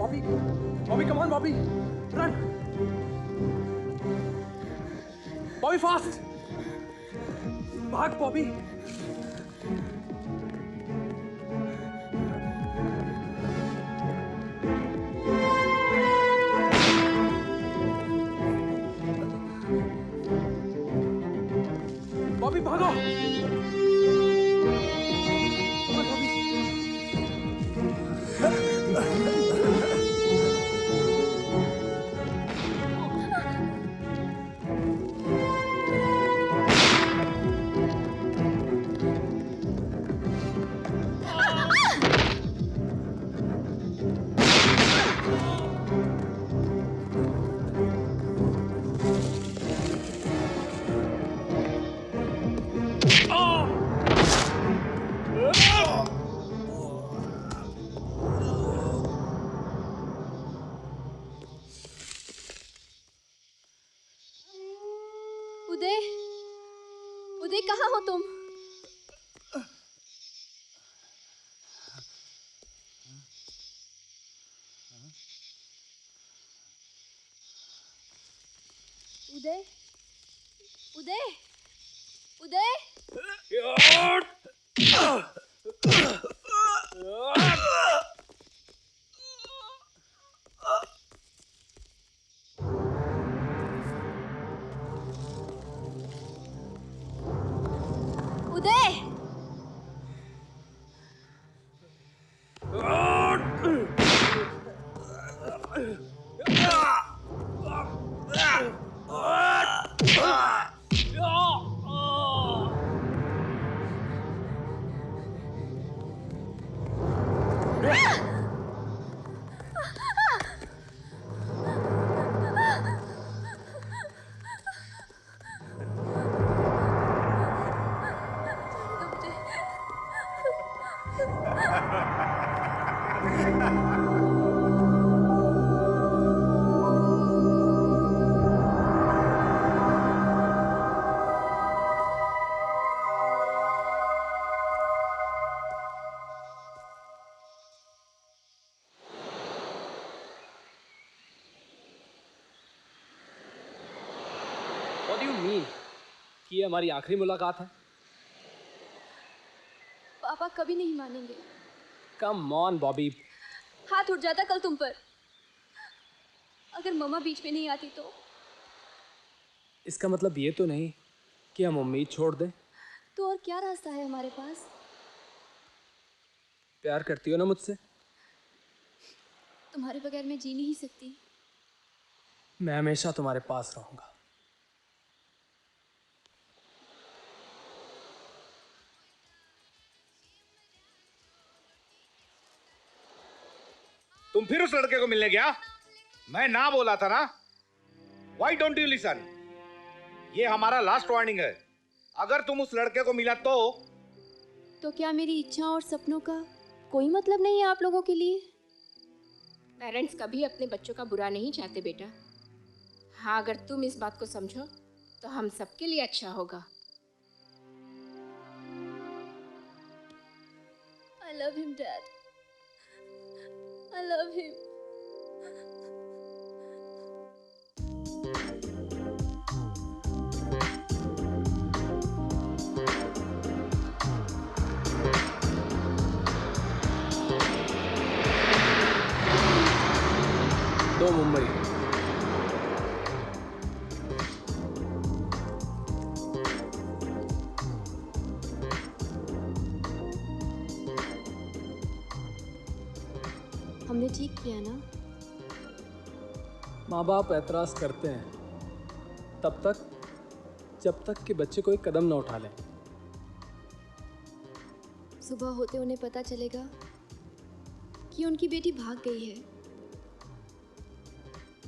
Bobby, Bobby, come on, Bobby, run! Bobby, fast! भाग, Bobby! Bobby, भागो! Come on, Bobby! उदय, उदय कहाँ हो तुम? उदय, उदय, उदय! उदय! What do you mean? कि ये हमारी आखिरी मुलाकात है? पापा कभी नहीं मानेंगे। Come on, Bobby. हाथ उठ जाता कल तुम पर। अगर मम्मा बीच में नहीं आती तो? इसका मतलब ये तो नहीं कि हम उम्मीद छोड़ दें। तो और क्या रास्ता है हमारे पास? प्यार करती हो ना मुझसे? तुम्हारे बगैर मैं जी नहीं सकती। मैं हमेशा तुम्हारे पास रहूंगा। तुम फिर उस लड़के को मिलने गया? मैं ना बोला था ना? Why don't you listen? ये हमारा लास्ट वार्निंग है। अगर तुम उस लड़के को मिला तो क्या मेरी इच्छाओं और सपनों का कोई मतलब नहीं है आप लोगों के लिए? पेरेंट्स कभी अपने बच्चों का बुरा नहीं चाहते बेटा। हाँ, अगर तुम इस बात को समझो तो हम सबके लिए अच्छा होगा। I love him, Dad. I love him. दो मुंबई। हमने ठीक किया ना? माँ बाप ऐतराज करते हैं तब तक जब तक कि बच्चे कोई कदम ना उठा लें। सुबह होते उन्हें पता चलेगा कि उनकी बेटी भाग गई है।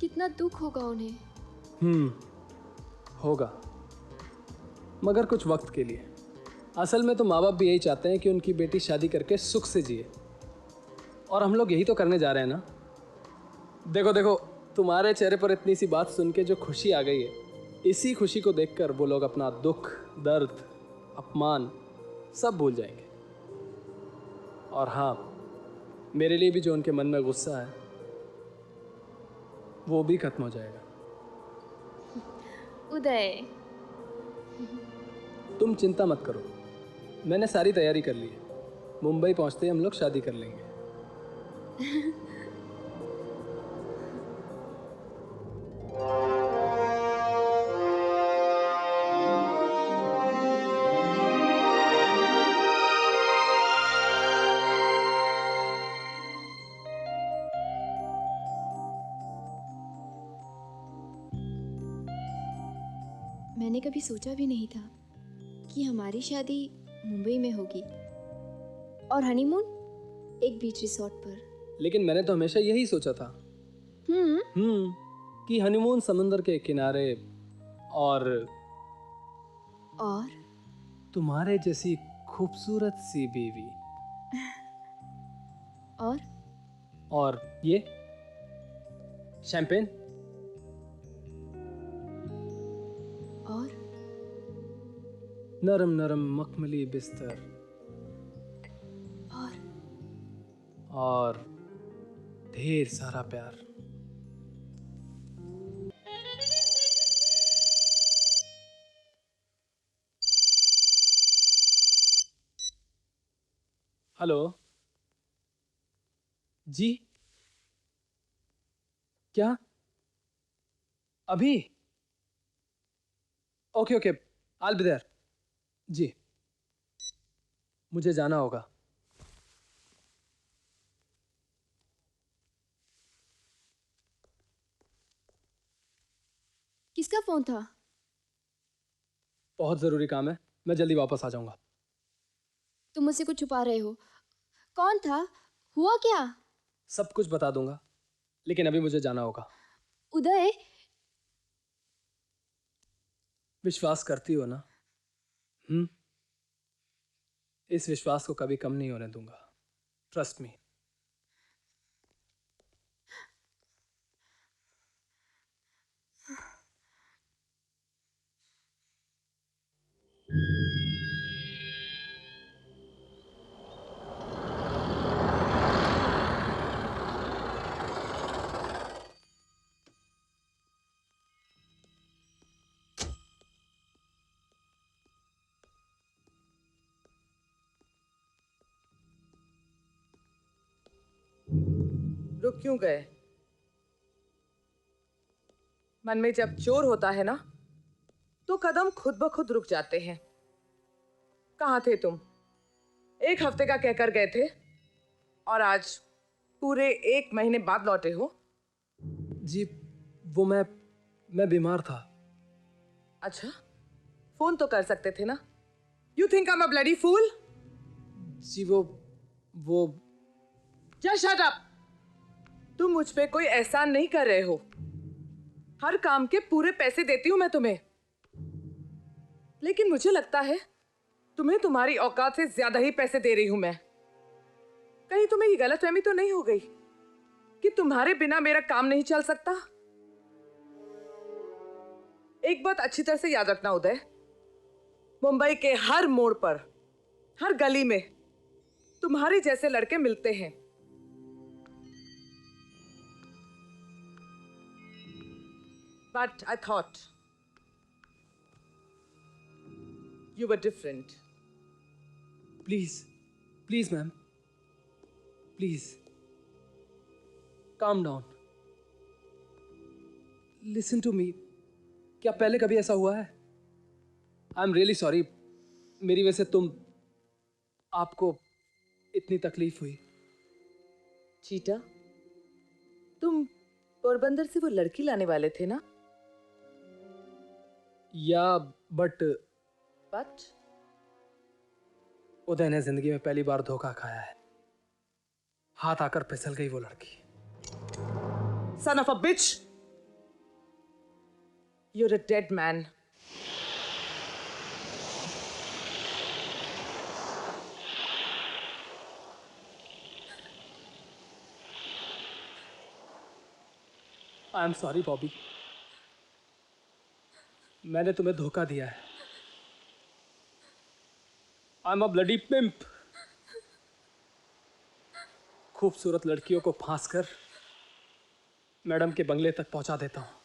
कितना दुख होगा उन्हें। होगा, मगर कुछ वक्त के लिए। असल में तो माँ बाप भी यही चाहते हैं कि उनकी बेटी शादी करके सुख से जिए, और हम लोग यही तो करने जा रहे हैं ना। देखो देखो, तुम्हारे चेहरे पर इतनी सी बात सुन के जो खुशी आ गई है, इसी खुशी को देखकर वो लोग अपना दुख, दर्द, अपमान सब भूल जाएंगे। और हाँ, मेरे लिए भी जो उनके मन में गुस्सा है वो भी खत्म हो जाएगा। उदय, तुम चिंता मत करो, मैंने सारी तैयारी कर ली है। मुंबई पहुंचते ही हम लोग शादी कर लेंगे। मैंने कभी सोचा भी नहीं था कि हमारी शादी मुंबई में होगी और हनीमून एक बीच रिसोर्ट पर। लेकिन मैंने तो हमेशा यही सोचा था कि हनीमून समुंदर के किनारे और और तुम्हारे जैसी खूबसूरत सी बीवी। और ये शैंपेन और नरम नरम मखमली बिस्तर और ढेर सारा प्यार। हेलो जी, क्या अभी? Okay okay, I will be there. जी, मुझे जाना होगा। किसका फोन था? बहुत ज़रूरी काम है, मैं जल्दी वापस आ जाऊंगा। तुम मुझसे कुछ छुपा रहे हो। कौन था? हुआ क्या? सब कुछ बता दूंगा, लेकिन अभी मुझे जाना होगा। उदय, विश्वास करती हो ना? इस विश्वास को कभी कम नहीं होने दूंगा। Trust me. रुक क्यों गए? मन में जब चोर होता है ना, तो कदम खुद ब खुद रुक जाते हैं। कहाँ थे तुम? 1 हफ्ते का कहकर गए थे और आज पूरे 1 महीने बाद लौटे हो। जी, वो मैं बीमार था। अच्छा, फोन तो कर सकते थे ना। You think I am a bloody fool? जी वो जस्ट शट अप। तुम मुझ पे कोई एहसान नहीं कर रहे हो। हर काम के पूरे पैसे देती हूं मैं तुम्हें, लेकिन मुझे लगता है तुम्हें तुम्हारी औकात से ज्यादा ही पैसे दे रही हूं मैं। कहीं तुम्हें ये गलतफहमी तो नहीं हो गई कि तुम्हारे बिना मेरा काम नहीं चल सकता? एक बात अच्छी तरह से याद रखना उदय, मुंबई के हर मोड़ पर, हर गली में तुम्हारे जैसे लड़के मिलते हैं। But I thought you were different. Please ma'am, please calm down, listen to me. क्या पहले कभी ऐसा हुआ है? आई एम रियली सॉरी, मेरी वजह से आपको इतनी तकलीफ हुई। चीटा, तुम पोरबंदर से वो लड़की लाने वाले थे ना? या बट बट उदय ने जिंदगी में पहली बार धोखा खाया है। हाथ आकर फिसल गई वो लड़की। son of a bitch, you're a dead man. I am sorry Bobby, मैंने तुम्हें धोखा दिया है। आई एम अ ब्लडी पिम्प। खूबसूरत लड़कियों को फांस कर मैडम के बंगले तक पहुंचा देता हूं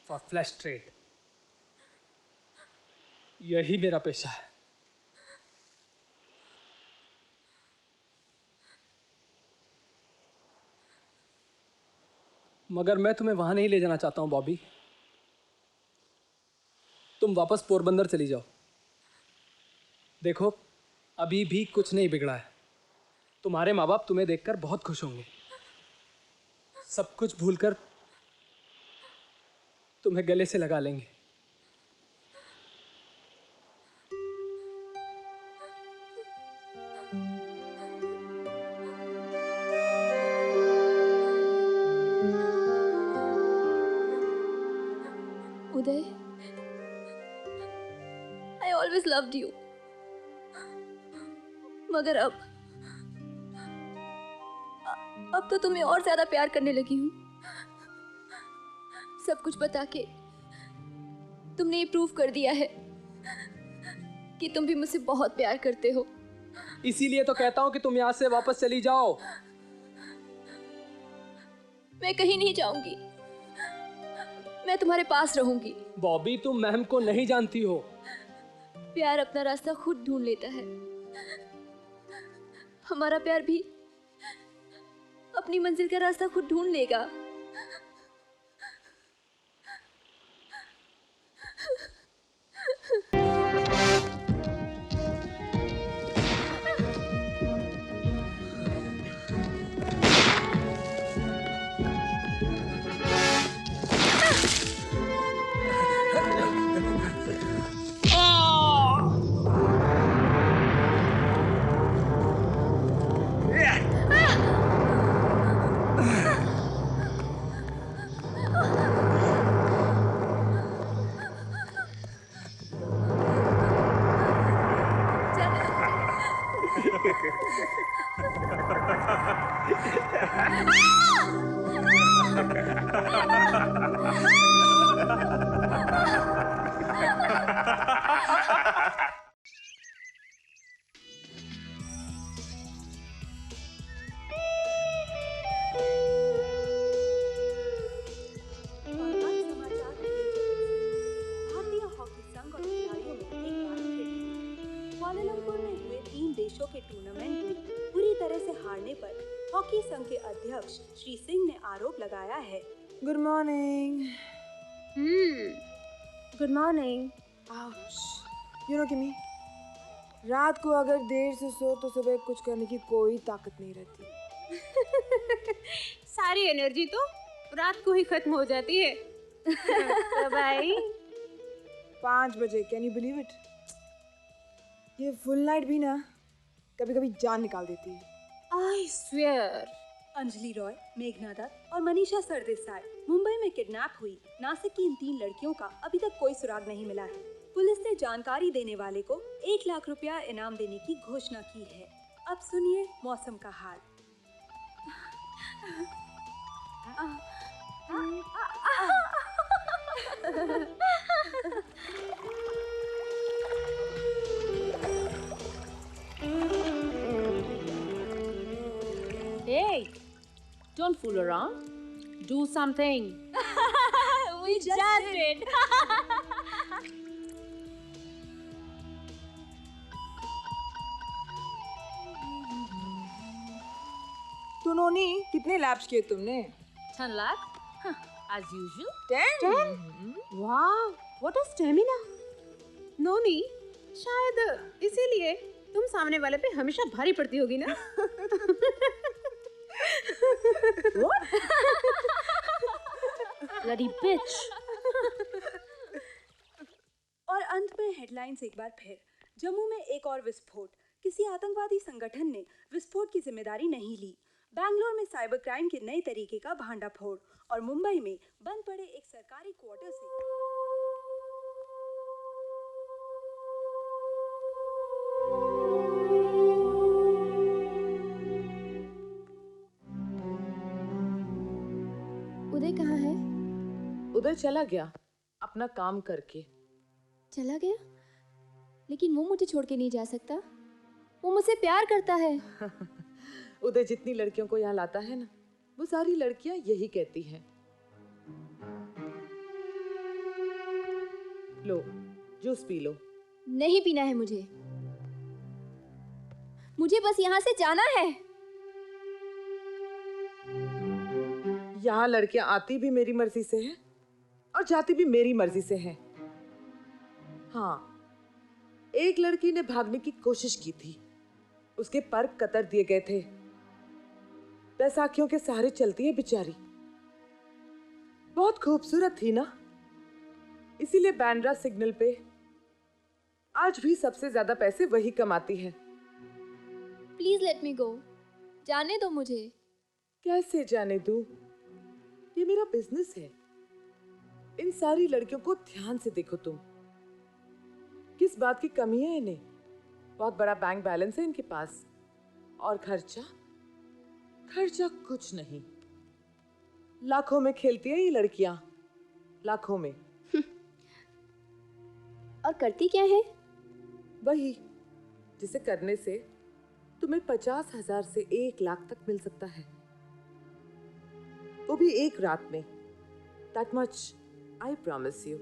फॉर फ्लैश ट्रेड। यही मेरा पेशा है। मगर मैं तुम्हें वहां नहीं ले जाना चाहता हूं बॉबी। तुम वापस पोरबंदर चली जाओ। देखो, अभी भी कुछ नहीं बिगड़ा है। तुम्हारे माँ बाप तुम्हें देखकर बहुत खुश होंगे। सब कुछ भूलकर तुम्हें गले से लगा लेंगे। उदय, आई ऑलवेज लव्ड यू, मगर अब तो तुम्हें और ज्यादा प्यार करने लगी हूँ। सब कुछ बता के तुमने ये प्रूव कर दिया है कि तुम भी मुझसे बहुत प्यार करते हो। इसीलिए तो कहता हूं कि तुम यहां से वापस चली जाओ। मैं कहीं नहीं जाऊंगी, मैं तुम्हारे पास रहूंगी। बॉबी, तुम महम को नहीं जानती हो। प्यार अपना रास्ता खुद ढूंढ लेता है। हमारा प्यार भी अपनी मंजिल का रास्ता खुद ढूंढ लेगा। कुआलालंपुर में हुए 3 देशों के टूर्नामेंट में बुरी तरह से हारने पर हॉकी संघ के अध्यक्ष श्री सिंह ने आरोप लगाया है। Good morning. Good morning. You know किमी, रात को अगर देर से सो तो सुबह कुछ करने की कोई ताकत नहीं रहती। सारी एनर्जी तो रात को ही खत्म हो जाती है। तो भाई 5 बजे, कैन यू बिलीव इट? ये फुल नाइट भी ना कभी कभी जान निकाल देती है। I swear. अंजलि रॉय, मेघना दत्त और मनीषा सरदेसाई मुंबई में किडनैप हुई नासिक की इन 3 लड़कियों का अभी तक कोई सुराग नहीं मिला है। पुलिस ने जानकारी देने वाले को 1 लाख रुपया इनाम देने की घोषणा की है। अब सुनिए मौसम का हाल। Hey, don't fool around. Do something. We just did. तो नोनी, कितने लैप्स किए तुमने? 10 lakh? Huh, as usual. 10? Wow, what a stamina. नोनी, शायद इसीलिए तुम सामने वाले पे हमेशा भारी पड़ती होगी ना? Bloody bitch. और अंत में हेडलाइंस एक बार फिर। जम्मू में एक और विस्फोट। किसी आतंकवादी संगठन ने विस्फोट की जिम्मेदारी नहीं ली। बैंगलोर में साइबर क्राइम के नए तरीके का भांडाफोड़ और मुंबई में बंद पड़े एक सरकारी क्वार्टर से उदय कहाँ है? उधर चला गया अपना काम करके। चला गया? लेकिन वो मुझे छोड़ के नहीं जा सकता। वो मुझसे प्यार करता है। उधर जितनी लड़कियों को यहाँ लाता है ना, वो सारी लड़कियां यही कहती हैं। लो, जूस पी लो। नहीं पीना है मुझे। मुझे बस यहाँ से जाना है। यहाँ लड़कियां आती भी मेरी मर्जी से हैं और जाती भी मेरी मर्जी से हैं। हाँ, एक लड़की ने भागने की कोशिश की थी, उसके पर कतर दिए गए थे। बैसाखियों के सहारे चलती है बेचारी। बहुत खूबसूरत थी ना, इसीलिए बांद्रा सिग्नल पे आज भी सबसे ज्यादा पैसे वही कमाती है। प्लीज लेट मी गो। जाने दो मुझे। कैसे जाने दूं? ये मेरा बिजनेस है। इन सारी लड़कियों को ध्यान से देखो तुम। किस बात की कमी है इन्हें? बहुत बड़ा बैंक बैलेंस है इनके पास। और खर्चा कुछ नहीं। लाखों में खेलती है ये लड़कियां, लाखों में। और करती क्या है? वही जिसे करने से तुम्हें 50,000 से 1 लाख तक मिल सकता है, वो भी एक रात में। That much I promise you.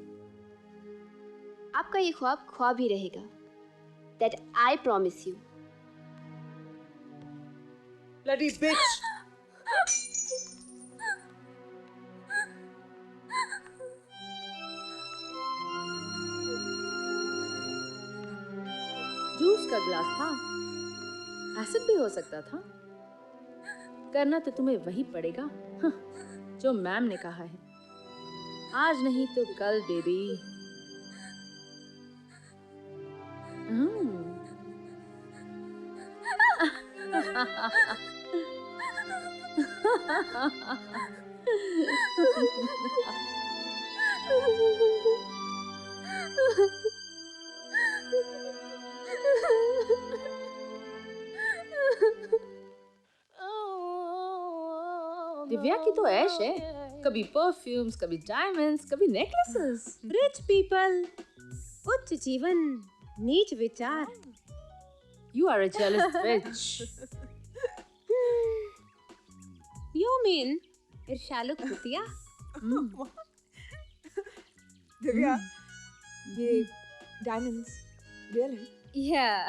आपका ये ख्वाब ख्वाब ही रहेगा। That I promise you. Bloody bitch! Juice का गिलास था, एसिड भी हो सकता था। करना तो तुम्हें वही पड़ेगा जो मैम ने कहा है। आज नहीं तो कल बेबी। दिव्या की तो ऐश है, कभी परफ्यूम्स, कभी डायमंड्स, कभी नेकलेसेस। रिच पीपल, उच्च जीवन, नीच विचार। You are a jealous bitch. You mean ईर्ष्यालु कुतिया? दिव्या, ये डायमंड्स रियल है? Yeah.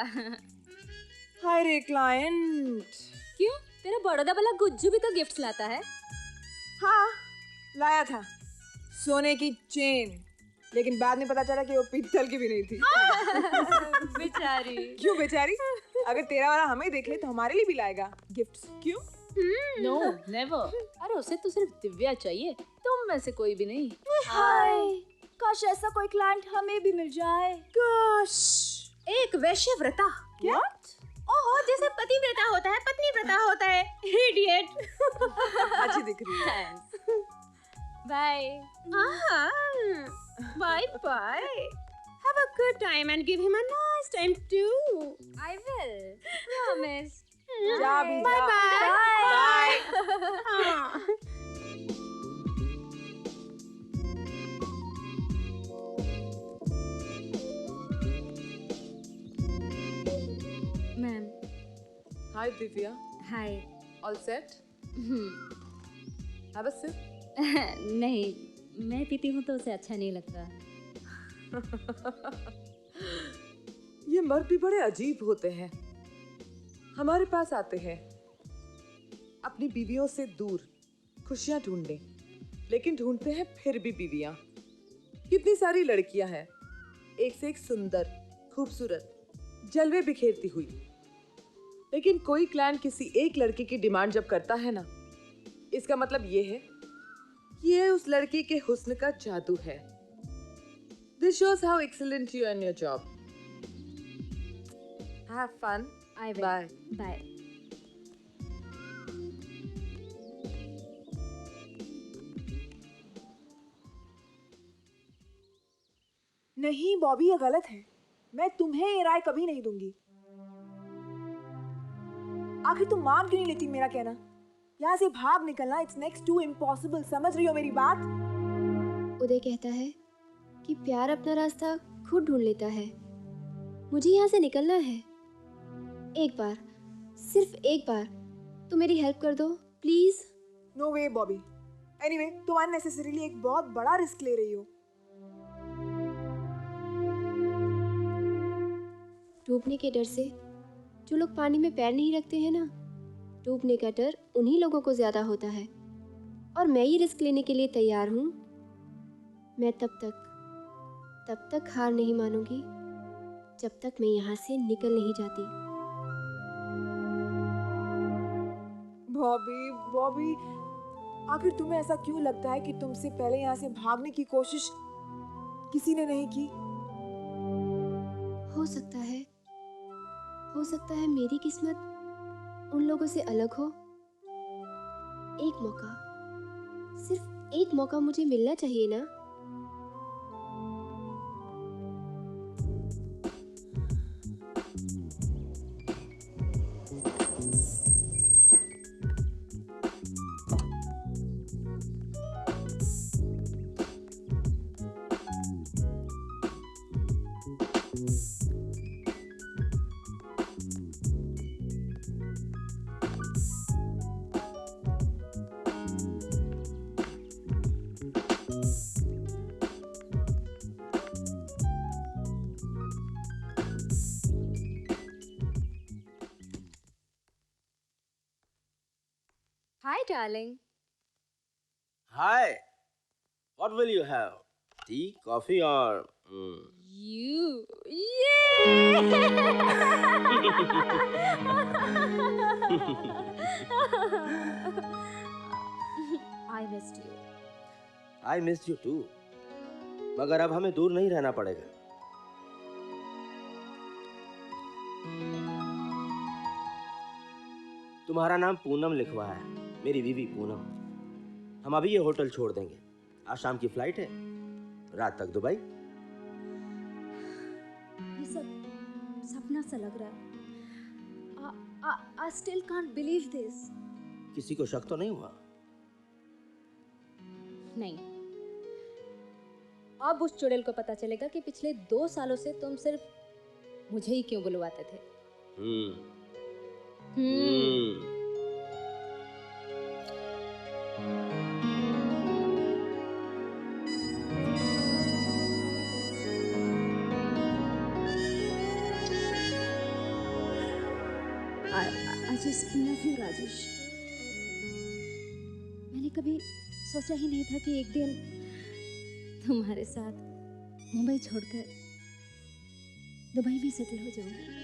हाय रे क्लाइंट। क्यों? तेरा बड़ौदा वाला गुज्जू भी तो गिफ्ट्स लाता है। हाँ, लाया था सोने की चेन, लेकिन बाद में पता चला कि वो पीतल की भी नहीं थी। बेचारी। क्यों बेचारी? अगर तेरा वाला हमें देख ले तो हमारे लिए भी लाएगा गिफ्ट्स। क्यों? No, never. अरे उसे तो सिर्फ दिव्या चाहिए, तुम में से कोई भी नहीं। हाय, काश ऐसा कोई क्लाइंट हमें भी मिल जाए। काश। एक वैश्यव्रता। क्या? ओहो, जैसे पतिव्रता होता है पत्नी व्रता होता है। इडियट। अच्छी दिख रही है। Bye. Bye bye. Have a good time and give him a nice time too. I will. Promise. जा भी जा। Bye bye. Bye. Ma'am. Hi Divya. Hi. All set? Have a sip? नहीं, मैं पीती हूँ तो उसे अच्छा नहीं लगता। ये मर्द भी बड़े अजीब होते हैं। हमारे पास आते हैं अपनी बीवियों से दूर खुशियां ढूंढने, लेकिन ढूंढते हैं फिर भी बीवियां। कितनी सारी लड़कियां हैं, एक से एक सुंदर, खूबसूरत, जलवे बिखेरती हुई, लेकिन कोई क्लाइंट किसी एक लड़की की डिमांड जब करता है ना, इसका मतलब ये है कि ये उस लड़की के हुस्न का जादू है। This shows how excellent you are in your job. Have fun. I will. Bye. Bye. नहीं बॉबी, ये गलत है। मैं तुम्हें ये राय कभी नहीं दूंगी। आखिर तुम मान क्यों नहीं लेती मेरा कहना? यहाँ से भाग निकलना इट्स नेक्स्ट टू इम्पॉसिबल। समझ रही हो मेरी बात? उदय कहता है कि प्यार अपना रास्ता खुद ढूंढ लेता है। मुझे यहाँ से निकलना है। एक बार, सिर्फ एक बार तो मेरी हेल्प कर दो please. No way Bobby. Anyway, तुम अननेसेसरीली एक बहुत बड़ा रिस्क ले रही हो। डूबने के डर से जो लोग पानी में पैर नहीं रखते हैं ना, डूबने का डर उन्हीं लोगों को ज्यादा होता है। और मैं ये रिस्क लेने के लिए तैयार हूँ। मैं तब तक हार नहीं मानूंगी जब तक मैं यहाँ से निकल नहीं जाती। बॉबी बॉबी, आखिर तुम्हें ऐसा क्यों लगता है कि तुमसे पहले यहाँ से भागने की कोशिश किसी ने नहीं की? हो सकता है मेरी किस्मत उन लोगों से अलग हो। एक मौका, सिर्फ एक मौका मुझे मिलना चाहिए ना। Hi, darling. Hi. What will you have? Tea, coffee, or? You. Yeah! I missed you. I missed you too. मगर अब हमें दूर नहीं रहना पड़ेगा। तुम्हारा नाम पूनम लिखवा है, मेरी बीवी पूनम। हम अभी ये होटल छोड़ देंगे। आज शाम की फ्लाइट है, रात तक दुबई। ये सब सपना सा लग रहा है। I still can't believe this. किसी को शक तो नहीं हुआ? नहीं। अब उस चुड़ैल को पता चलेगा कि पिछले 2 सालों से तुम सिर्फ मुझे ही क्यों बुलवाते थे। I just love you, Rajesh. मैंने कभी सोचा ही नहीं था कि एक दिन तुम्हारे साथ मुंबई छोड़कर दुबई में सेटल हो जाऊंगी।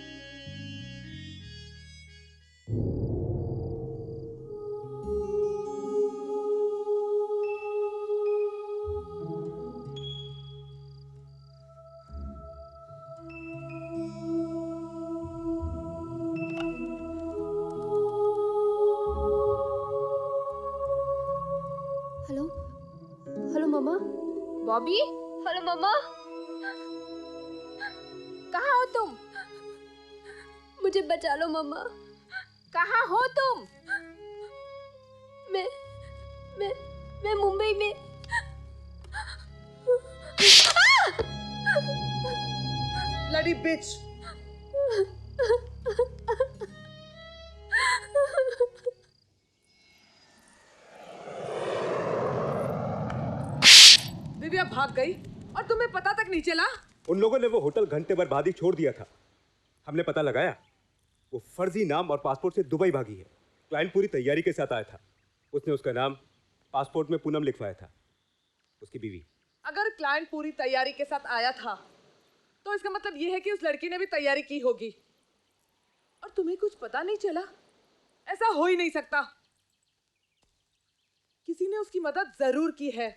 हेलो मम्मा। बॉबी, हेलो मम्मा। कहाँ हो तुम? मुझे बचा लो मम्मा। कहाँ हो तुम? मैं मुंबई में। ब्लडी बिच। दिव्या भाग गई और तुम्हें पता तक नहीं चला? उन लोगों ने वो होटल घंटे भर बाद ही छोड़ दिया था। हमने पता लगाया, वो फर्जी नाम और पासपोर्ट से दुबई भागी है। क्लाइंट पूरी तैयारी के साथ आया था। उसने उसका नाम पासपोर्ट में पूनम लिखवाया था, उसकी बीवी। अगर क्लाइंट पूरी तैयारी के साथ आया था तो इसका मतलब ये है कि उस लड़की ने भी तैयारी की होगी और तुम्हें कुछ पता नहीं चला। ऐसा हो ही नहीं सकता। किसी ने उसकी मदद जरूर की है।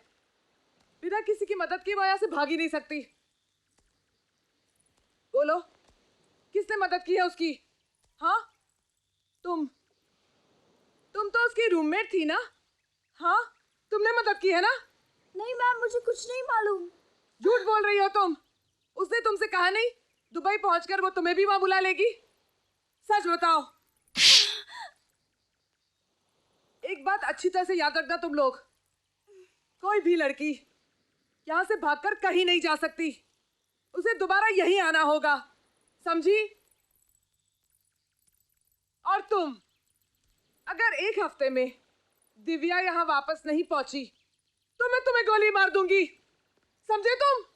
बिना किसी की मदद की वजह से भाग ही नहीं सकती। बोलो, किसने मदद की है उसकी? हाँ, तुम तो उसकी रूममेट थी ना? हाँ, तुमने मदद की है ना? नहीं मैम, मुझे कुछ नहीं मालूम। झूठ बोल रही हो तुम। उसने तुमसे कहा नहीं दुबई पहुंचकर वो तुम्हें भी वहां बुला लेगी? सच बताओ। एक बात अच्छी तरह से याद रखना तुम लोग, कोई भी लड़की यहां से भागकर कहीं नहीं जा सकती। उसे दोबारा यहीं आना होगा, समझी? और तुम अगर एक हफ्ते में दिव्या यहाँ वापस नहीं पहुंची तो मैं तुम्हें गोली मार दूंगी, समझे तुम?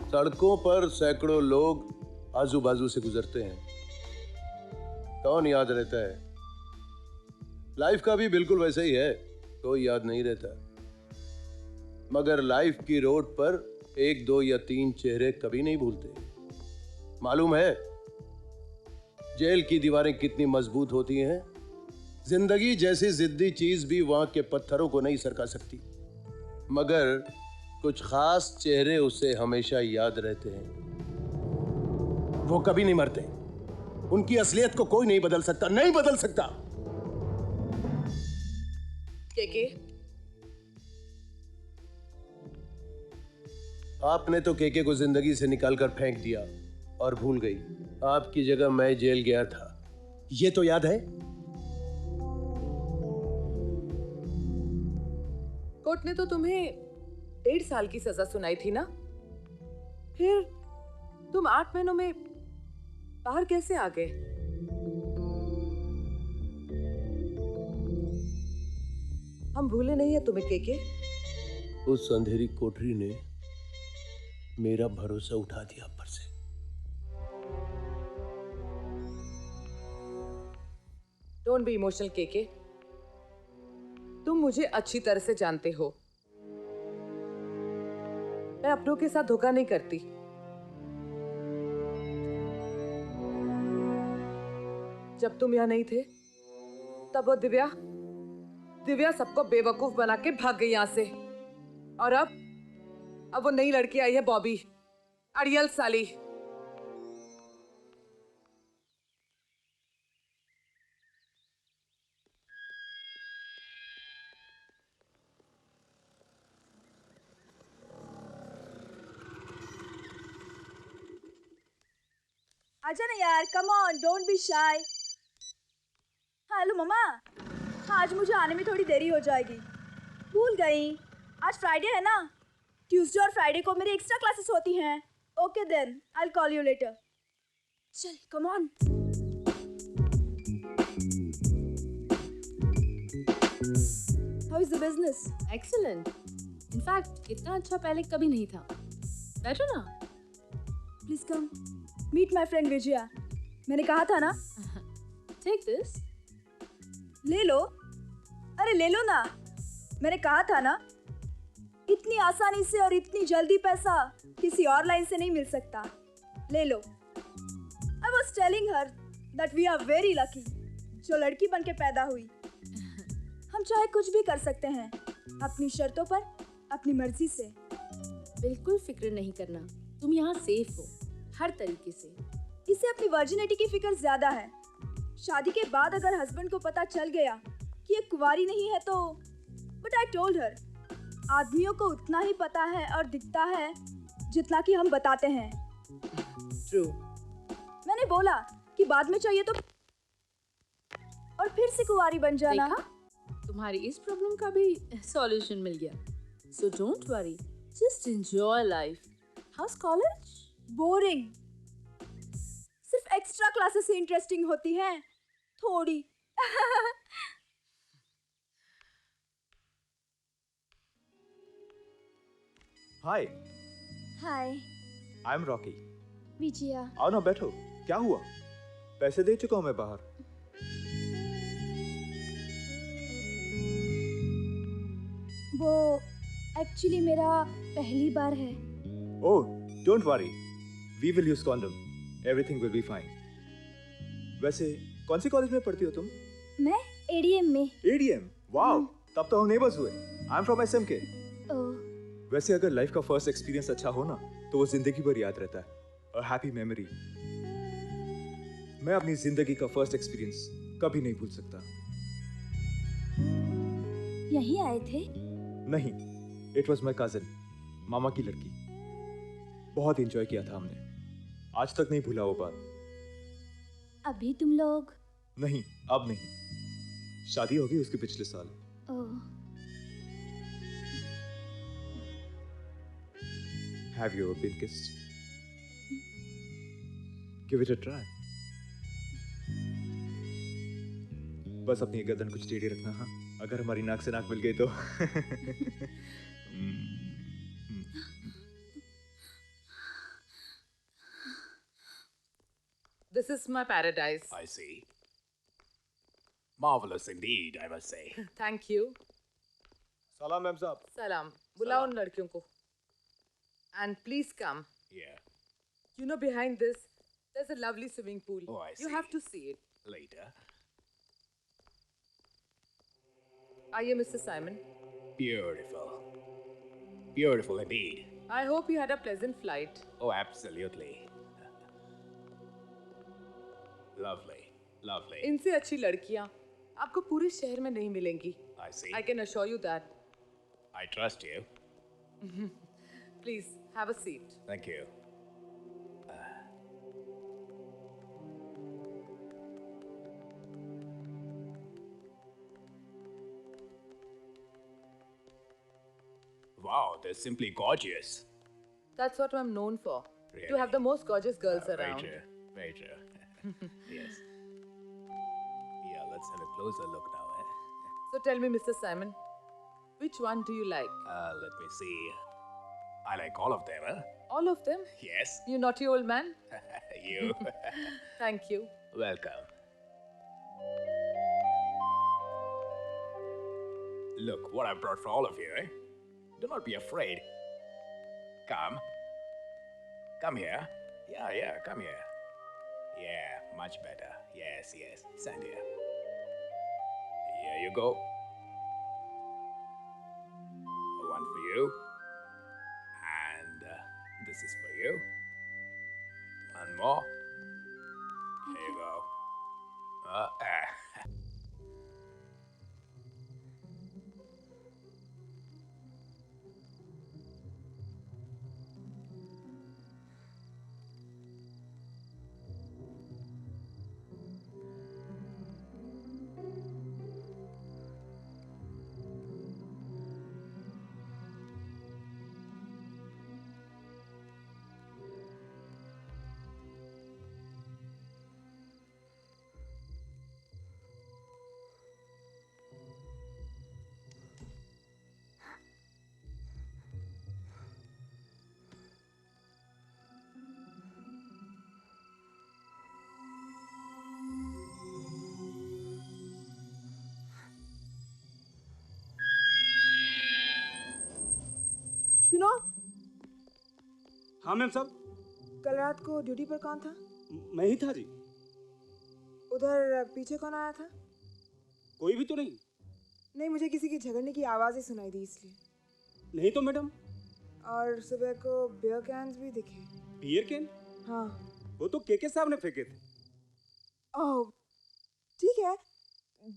सड़कों पर सैकड़ों लोग आजू बाजू से गुजरते हैं, कौन याद रहता है? लाइफ का भी बिल्कुल वैसा ही है, कोई याद नहीं रहता। मगर लाइफ की रोड पर 1, 2 या 3 चेहरे कभी नहीं भूलते। मालूम है जेल की दीवारें कितनी मजबूत होती हैं? जिंदगी जैसी जिद्दी चीज भी वहां के पत्थरों को नहीं सरका सकती, मगर कुछ खास चेहरे उसे हमेशा याद रहते हैं। वो कभी नहीं मरते, उनकी असलियत को कोई नहीं बदल सकता, नहीं बदल सकता। केके, आपने तो केके को जिंदगी से निकालकर फेंक दिया और भूल गई। आपकी जगह मैं जेल गया था, ये तो याद है? कोर्ट ने तो तुम्हें 1.5 साल की सजा सुनाई थी ना? फिर तुम 8 महीनों में बाहर कैसे आ गए? हम भूले नहीं है तुम्हें केके। उस अंधेरी कोठरी ने मेरा भरोसा उठा दिया ऊपर से। डोंट बी इमोशनल केके, तुम मुझे अच्छी तरह से जानते हो, मैं अपनों के साथ धोखा नहीं करती। जब तुम यहाँ नहीं थे तब वो दिव्या सबको बेवकूफ बना के भाग गई यहाँ से। और अब वो नई लड़की आई है बॉबी, अड़ियल साली। आजा ना यार, come on, don't be shy. Hello mamma, हाँ आज मुझे आने में थोड़ी देरी हो जाएगी। भूल गई, आज फ्राइडे है ना, ट्यूसडे और फ्राइडे को मेरी एक्स्ट्रा क्लासेस होती हैं। Okay then, I will call you later. चल come on. How is the business? Excellent, in fact इतना अच्छा पहले कभी नहीं था। बैठो ना। Please come, meet my friend Vijaya. मैंने कहा था ना। Take this. ले लो, अरे ले लो ना, मैंने कहा था ना। इतनी आसानी से और इतनी जल्दी पैसा किसी और लाइन से नहीं मिल सकता। ले लो। I was telling her that we are very lucky जो लड़की बनके पैदा हुई। हम चाहे कुछ भी कर सकते हैं अपनी शर्तों पर, अपनी मर्जी से। बिल्कुल फिक्र नहीं करना, तुम यहाँ सेफ हो हर तरीके से। इसे अपनी वर्जिनिटी की फिक्र ज्यादा है। शादी के बाद अगर हस्बैंड को पता चल गया कि ये कुंवारी नहीं है तो, बट आई टोल्ड हर, आदमियों को उतना ही पता है और दिखता है जितना कि हम बताते हैं। ट्रू। मैंने बोला कि बाद में चाहिए तो और फिर से कुंवारी बन जाना। देखा? तुम्हारी इस प्रॉब्लम का भी सॉल्यूशन मिल गया। So don't worry, just enjoy life. How's college? Boring. सिर्फ एक्स्ट्रा क्लासेस ही इंटरेस्टिंग होती हैं थोड़ी। Hi. Hi. I am Rocky. Vijaya. आओ ना बैठो। क्या हुआ? पैसे दे चुका हूं मैं बाहर। वो एक्चुअली मेरा पहली बार है। Oh, don't worry, we will use condom. Everything will be fine. वैसे कौन सी कॉलेज में पढ़ती हो तुम? मैं एडीएम में। एडीएम? वाओ, तब तो हम नेबर्स हुए। I am from SMK. वैसे अगर लाइफ का फर्स्ट एक्सपीरियंस अच्छा हो ना तो वो जिंदगी भर याद रहता है। A happy memory. मैं अपनी जिंदगी का फर्स्ट एक्सपीरियंस कभी नहीं भूल सकता। यहीं आए थे? नहीं, इट वॉज माई कजिन, मामा की लड़की। बहुत एंजॉय किया था हमने, आज तक नहीं भूला वो बात। अभी तुम लोग? नहीं, अब नहीं। शादी होगी उसके पिछले साल। Have you ever been kissed? Give it a try. बस अपनी गर्दन कुछ टेढ़ी रखना, हाँ? अगर हमारी नाक से नाक मिल गई तो। This is my paradise. I see. Marvelous indeed, I must say. Thank you. सलाम मैम साहब। सलाम। बुलाओ उन लड़कियों को। And please come. Yeah. You know, behind this, there's a lovely swimming pool. Oh, I You see. have to see it. Later. Are you Mr. Simon? Beautiful. Beautiful indeed. I hope you had a pleasant flight. Oh, absolutely. Lovely. Lovely. इनसे अच्छी लड़कियां आपको पूरे शहर में नहीं मिलेंगी. I see. I can assure you that. I trust you. Please have a seat. Thank you. Wow, they're simply gorgeous. That's what I'm known for. Really? To have the most gorgeous girls Very around. true. Very true. Yes. Yeah, let's have a closer look now. So tell me, Mr. Simon, which one do you like? Let me see. I like all of them, huh? All of them? Yes. You naughty old man. You. Thank you. Welcome. Look what I brought for all of you, eh? Do not be afraid. Come. Come here. Yeah, come here. Yeah, much better. Yes. Stand here. Here you go. One for you. And this is for you. One more. Here you go. सुनो। हाँ ma'am साहब। कल रात को duty पर कौन था? मैं ही था जी। उधर पीछे कौन आया था? कोई भी तो नहीं। नहीं, मुझे किसी की झगड़ने की आवाज़ें सुनाई दी इसलिए। नहीं तो मैडम। और सुबह को बियर कैन्स भी दिखे। Beer can? हाँ। वो तो के साहब ने फेंके थे। ओह, ठीक है,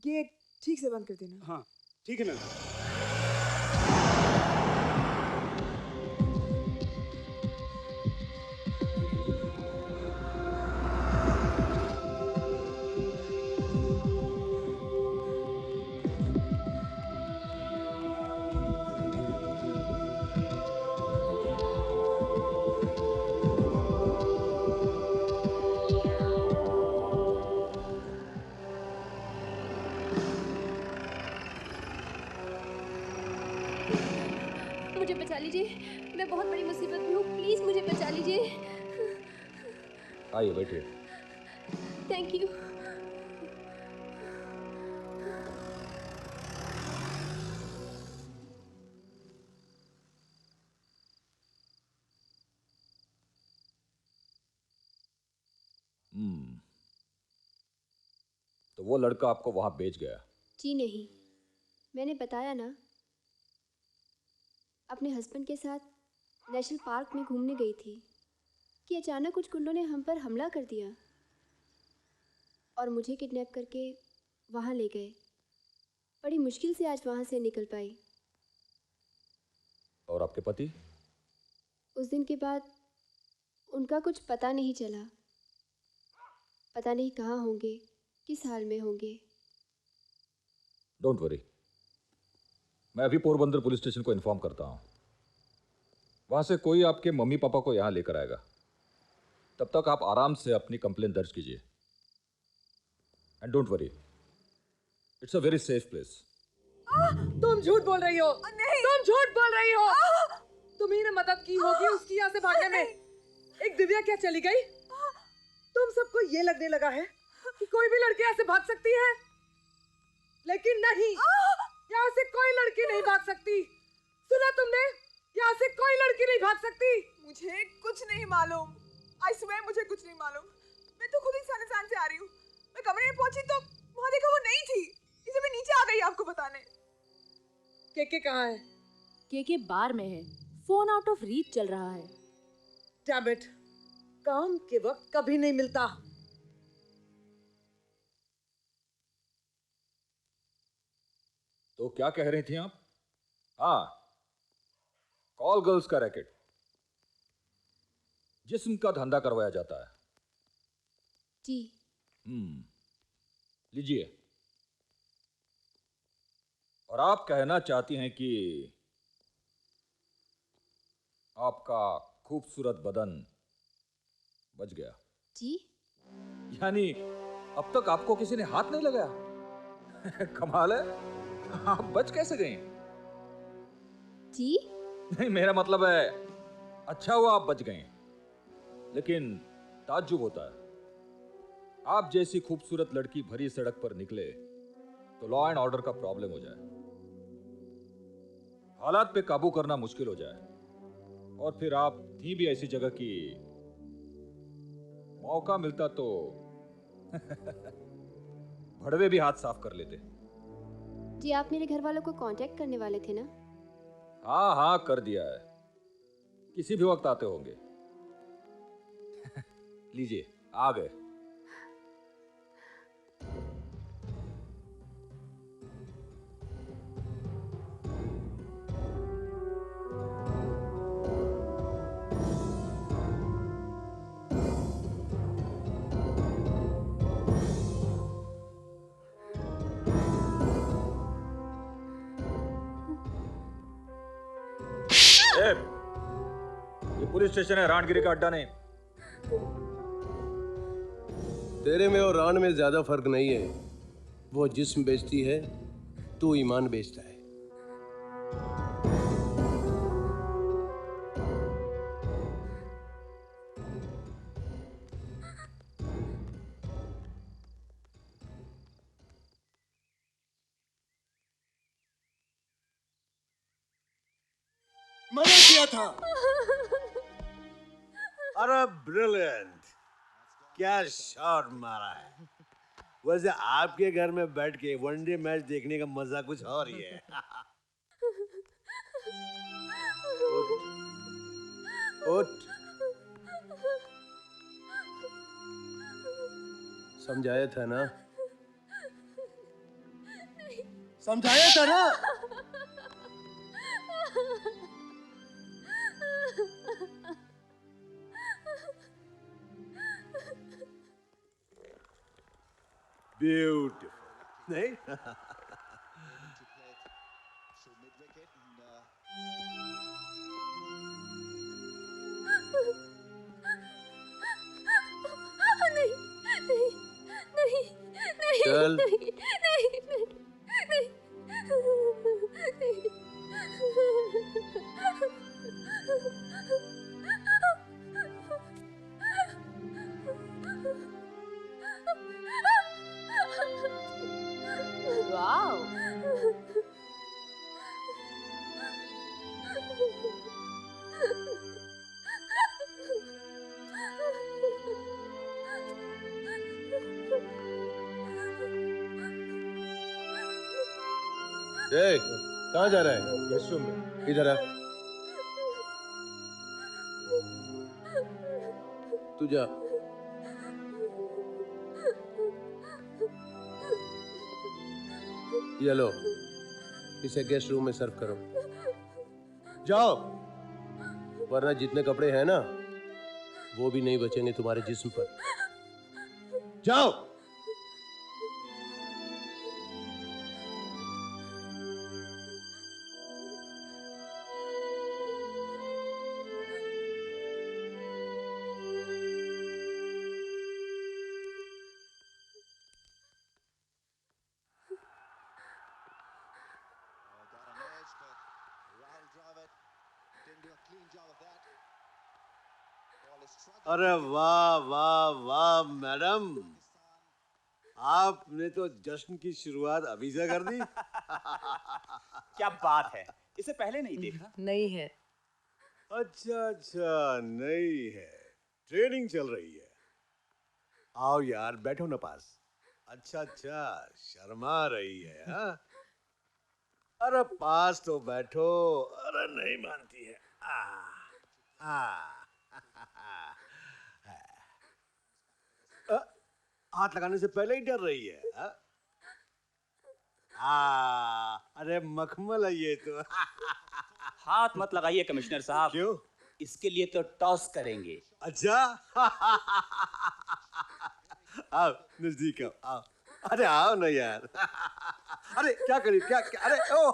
गेट ठीक से बंद कर देना। हाँ ठीक है मैम। मुझे बचा लीजिए, मैं बहुत बड़ी मुसीबत में हूँ, प्लीज मुझे बचा लीजिए। आइए बैठिए। Thank you. वो लड़का आपको वहां बेच गया। जी नहीं, मैंने बताया ना, अपने हस्बैंड के साथ नेशनल पार्क में घूमने गई थी कि अचानक कुछ गुंडों ने हम पर हमला कर दिया और मुझे किडनैप करके वहाँ ले गए। बड़ी मुश्किल से आज वहाँ से निकल पाई। और आपके पति? उस दिन के बाद उनका कुछ पता नहीं चला। पता नहीं कहाँ होंगे, किस हाल में होंगे। डोंट वरी, मैं अभी पोरबंदर पुलिस स्टेशन को इन्फॉर्म करता हूँ। वहाँ से कोई आपके मम्मी पापा को यहाँ लेकर आएगा। तब तक आप आराम से अपनी कंप्लेंट दर्ज कीजिए। And don't worry, it's a very safe place. तुम झूठ बोल रही हो। नहीं। तुम झूठ बोल रही हो। तुम्ही ने मदद की होगी उसकी यहाँ से भागने में। एक दिव्या क्या चली गई? तुम सबको ये लगने लगा है कि कोई भी लड़की यहाँ से भाग सकती है, लेकिन नहीं, यहाँ से कोई लड़की नहीं भाग सकती। सुना तुमने? यहाँ से कोई लड़की नहीं भाग सकती। मुझे कुछ नहीं मालूम। आई स्वेयर मुझे कुछ नहीं मालूम। मैं तो खुद ही सान से आ रही हूँ। मैं कमरे में पहुंची तो वहाँ देखा वो नहीं थी, इसलिए मैं नीचे आ गई आपको बताने। केके कहाँ है? केके बार में है, फोन आउट ऑफ रीच चल रहा है। डैम इट, काम के वक्त कभी नहीं मिलता। तो क्या कह रही थी आप? हाँ, कॉल गर्ल्स का रैकेट, जिस्म का धंधा करवाया जाता है। जी। लीजिए। और आप कहना चाहती हैं कि आपका खूबसूरत बदन बच गया? जी। यानी अब तक आपको किसी ने हाथ नहीं लगाया? कमाल है, आप बच कैसे गई? जी? नहीं, मेरा मतलब है अच्छा हुआ आप बच गए, लेकिन ताज्जुब होता है, आप जैसी खूबसूरत लड़की भरी सड़क पर निकले तो लॉ एंड ऑर्डर का प्रॉब्लम हो जाए, हालात पे काबू करना मुश्किल हो जाए, और फिर आप थी भी ऐसी जगह की मौका मिलता तो भड़वे भी हाथ साफ कर लेते। जी, आप मेरे घर वालों को कांटेक्ट करने वाले थे ना? हाँ हाँ, कर दिया है, किसी भी वक्त आते होंगे। लीजिए, आ गए। ये पुलिस स्टेशन है, रानगिरी का अड्डा नहीं। तेरे में और रान में ज्यादा फर्क नहीं है। वो जिस्म बेचती है, तू ईमान बेचता है। मना किया था। अरे ब्रिलियंट, क्या शॉट मारा है। वैसे आपके घर में बैठ के वनडे मैच देखने का मजा कुछ और ही है। उठ। समझाया था ना? समझाया था ना? ब्यूटीफुल, नहीं? चल। वाओ, ए, कहाँ जा रहा है? गेस्ट रूम में। इधर आ। तू जा। ये लो, इसे गेस्ट रूम में सर्व करो। जाओ, वरना जितने कपड़े हैं ना वो भी नहीं बचेंगे तुम्हारे जिस्म पर। जाओ। अरे वाह वाह वाह मैडम, आपने तो जश्न की शुरुआत अभी से कर दी। क्या बात है, इसे पहले नहीं देखा? नहीं है। अच्छा अच्छा, नहीं है, ट्रेनिंग चल रही है। आओ यार, बैठो ना पास। अच्छा अच्छा, शर्मा रही है हाँ? अरे पास तो बैठो। अरे नहीं मानती है। हाथ लगाने से पहले ही डर रही है हाँ? अरे मखमल है ये तो। हाथ मत लगाइए कमिश्नर साहब। क्यों? इसके लिए तो टॉस करेंगे। अच्छा। आओ नजदीक आओ, आओ। अरे आओ ना यार। अरे क्या करी, क्या, क्या अरे ओ।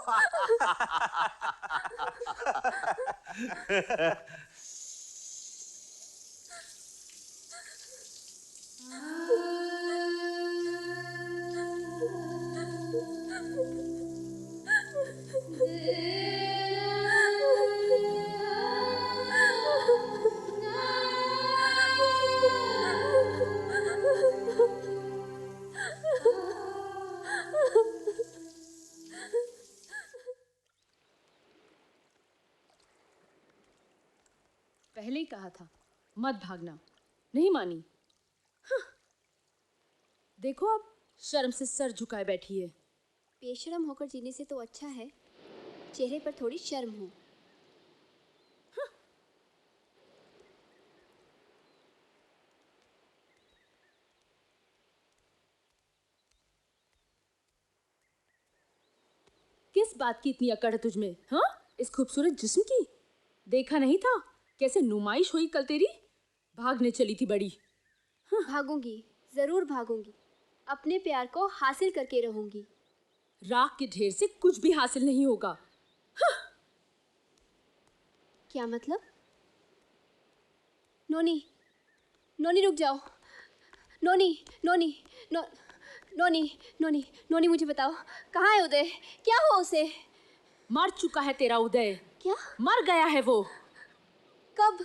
पहले ही कहा था मत भागना, नहीं मानी। हाँ। देखो अब शर्म से सर झुकाए बैठी है। बेशर्म होकर जीने से तो अच्छा है चेहरे पर थोड़ी शर्म हो। हाँ। किस बात की इतनी अकड़ है तुझमें? हाँ, इस खूबसूरत जिस्म की देखा नहीं था कैसे नुमाइश हुई कल तेरी? भागने चली थी बड़ी। हाँ। भागूंगी, जरूर भागूंगी, अपने प्यार को हासिल करके रहूंगी। राख के ढेर से कुछ भी हासिल नहीं होगा। हाँ। क्या मतलब? नोनी, नोनी रुक जाओ। नोनी, नोनी, नोनी, नोनी, नोनी मुझे बताओ कहाँ है उदय? क्या हुआ उसे? मर चुका है तेरा उदय। क्या? मर गया है वो। कब?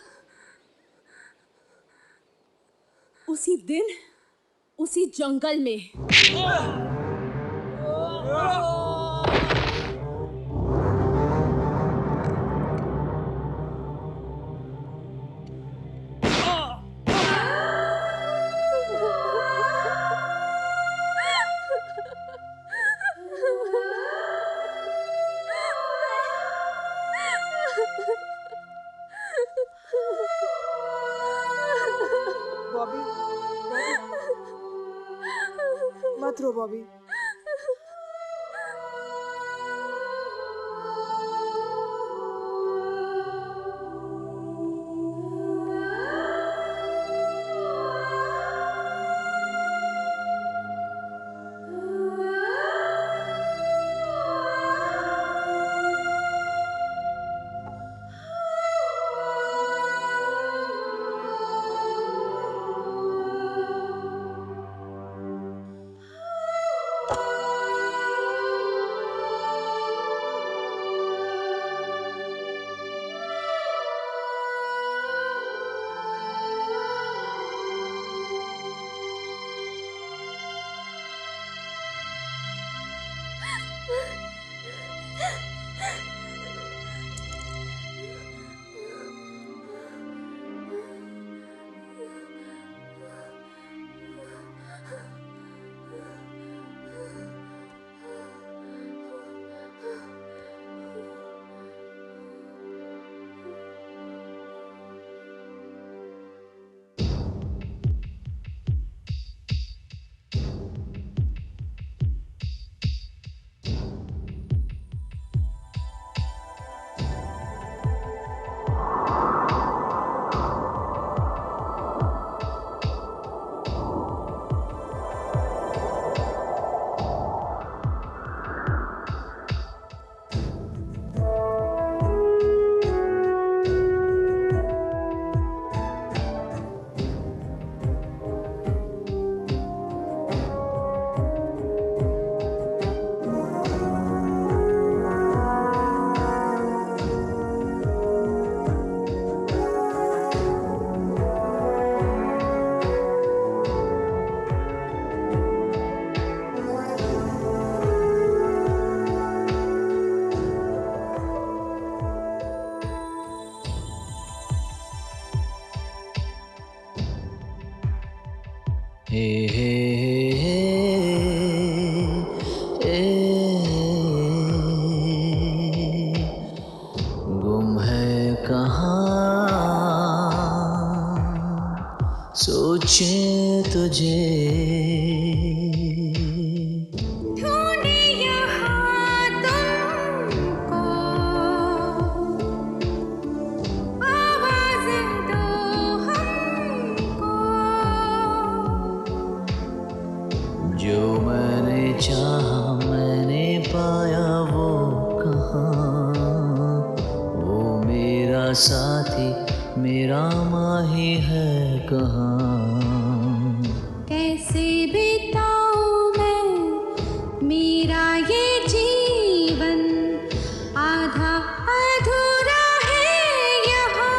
उसी दिन, उसी जंगल में। बॉबी, मत रो बॉबी। सोचे तुझे ढूंढे यहाँ तुमको, आवाज़ दो हमको। जो मैंने चाहा मैंने पाया वो कहाँ, वो मेरा साथी मेरा माही है कहाँ। कैसे बिताऊं मैं मेरा ये जीवन, आधा अधूरा है यहाँ।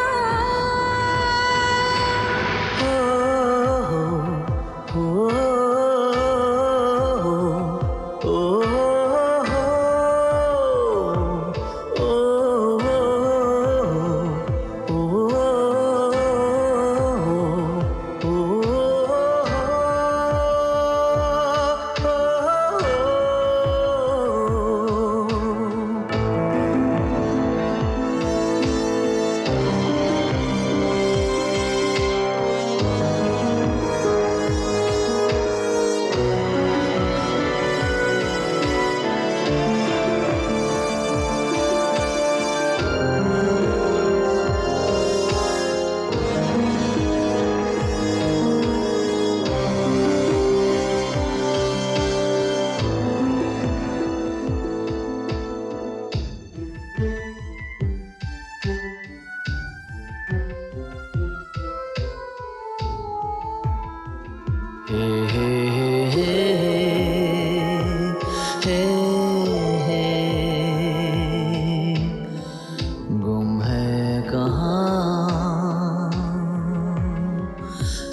गुम है कहाँ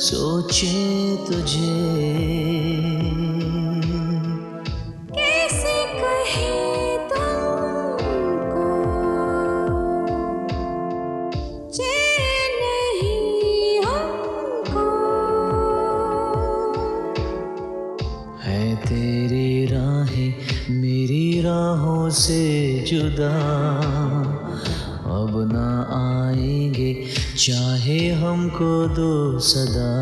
सोचे तुझे कैसे कहे तुमको चैन नहीं हमको। है तेरी राहें मेरी राहों से जुदा, अब ना आएंगे चाहे हमको दो सदा।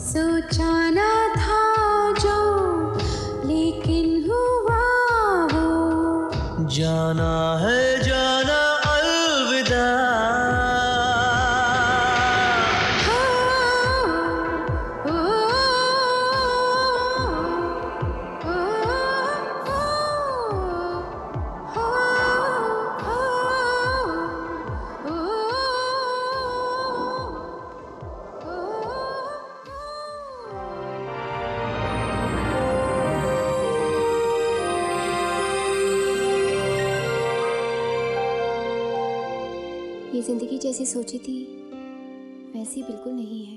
सोचा ना था जो लेकिन हुआ वो, जाना है जाना अलविदा। ये जिंदगी जैसी सोची थी वैसी बिल्कुल नहीं है।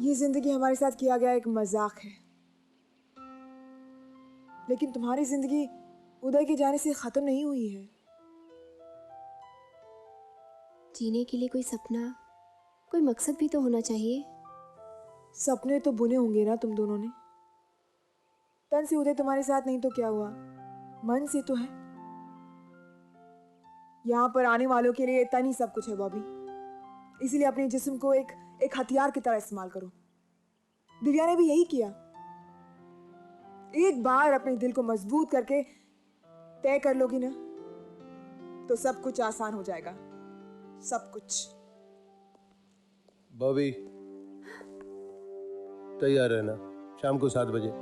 ये जिंदगी हमारे साथ किया गया एक मजाक है, लेकिन तुम्हारी जिंदगी उदय के जाने से खत्म नहीं हुई है। जीने के लिए कोई सपना, कोई मकसद भी तो होना चाहिए। सपने तो बुने होंगे ना तुम दोनों ने। तन से उदय तुम्हारे साथ नहीं तो क्या हुआ, मन से तो है। यहाँ पर आने वालों के लिए तन ही सब कुछ है बॉबी, इसीलिए अपने जिस्म को एक हथियार की तरह इस्तेमाल करो। दिव्या ने भी यही किया। एक बार अपने दिल को मजबूत करके तय कर लोगी ना तो सब कुछ आसान हो जाएगा, सब कुछ। बॉबी तैयार रहना, शाम को 7 बजे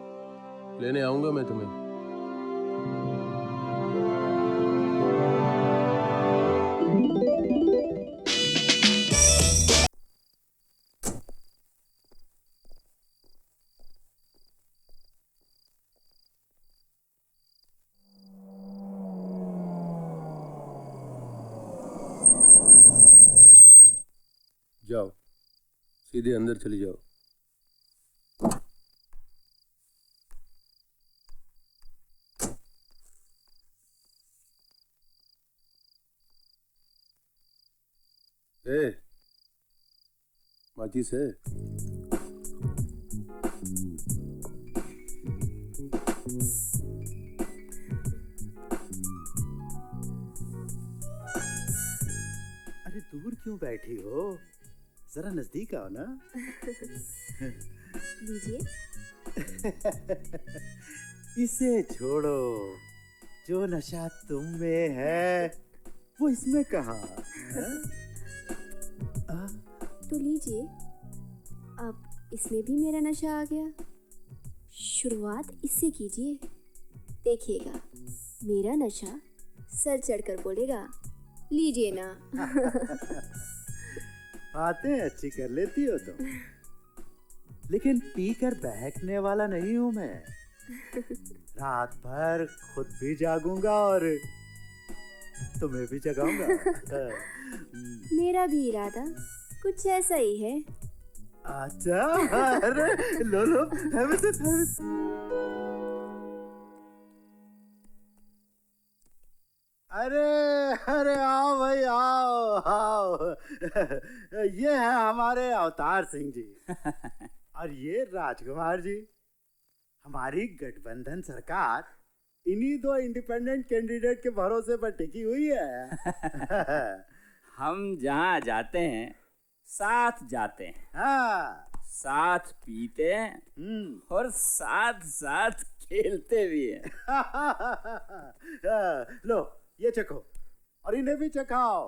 लेने आऊंगा मैं तुम्हें। जाओ, सीधे अंदर चली जाओ। माचिस है? अरे दूर क्यों बैठी हो? जरा नजदीक आओ ना। लीजिए। इसे छोड़ो, जो नशा तुम में है वो इसमें कहाँ? तो लीजिए, अब इसमें भी मेरा नशा आ गया। शुरुआत इससे कीजिए, देखिएगा मेरा नशा सर चढ़कर बोलेगा, लीजिए ना। बातें अच्छी कर लेती हो तुम, लेकिन पीकर बहकने वाला नहीं हूं मैं। रात भर खुद भी जागूंगा और तुम्हें भी जगाऊंगा। मेरा भी इरादा कुछ ऐसा ही है। अच्छा, अरे लो लो, have it, have it। अरे अरे आओ भाई, आओ आओ। ये है हमारे अवतार सिंह जी और ये राजकुमार जी। हमारी गठबंधन सरकार इन्हीं दो इंडिपेंडेंट कैंडिडेट के भरोसे पर टिकी हुई है। हम जहाँ जाते हैं साथ जाते हैं। हाँ, साथ पीते हैं और साथ साथ खेलते भी हैं। लो ये चखो और इन्हें भी चखाओ।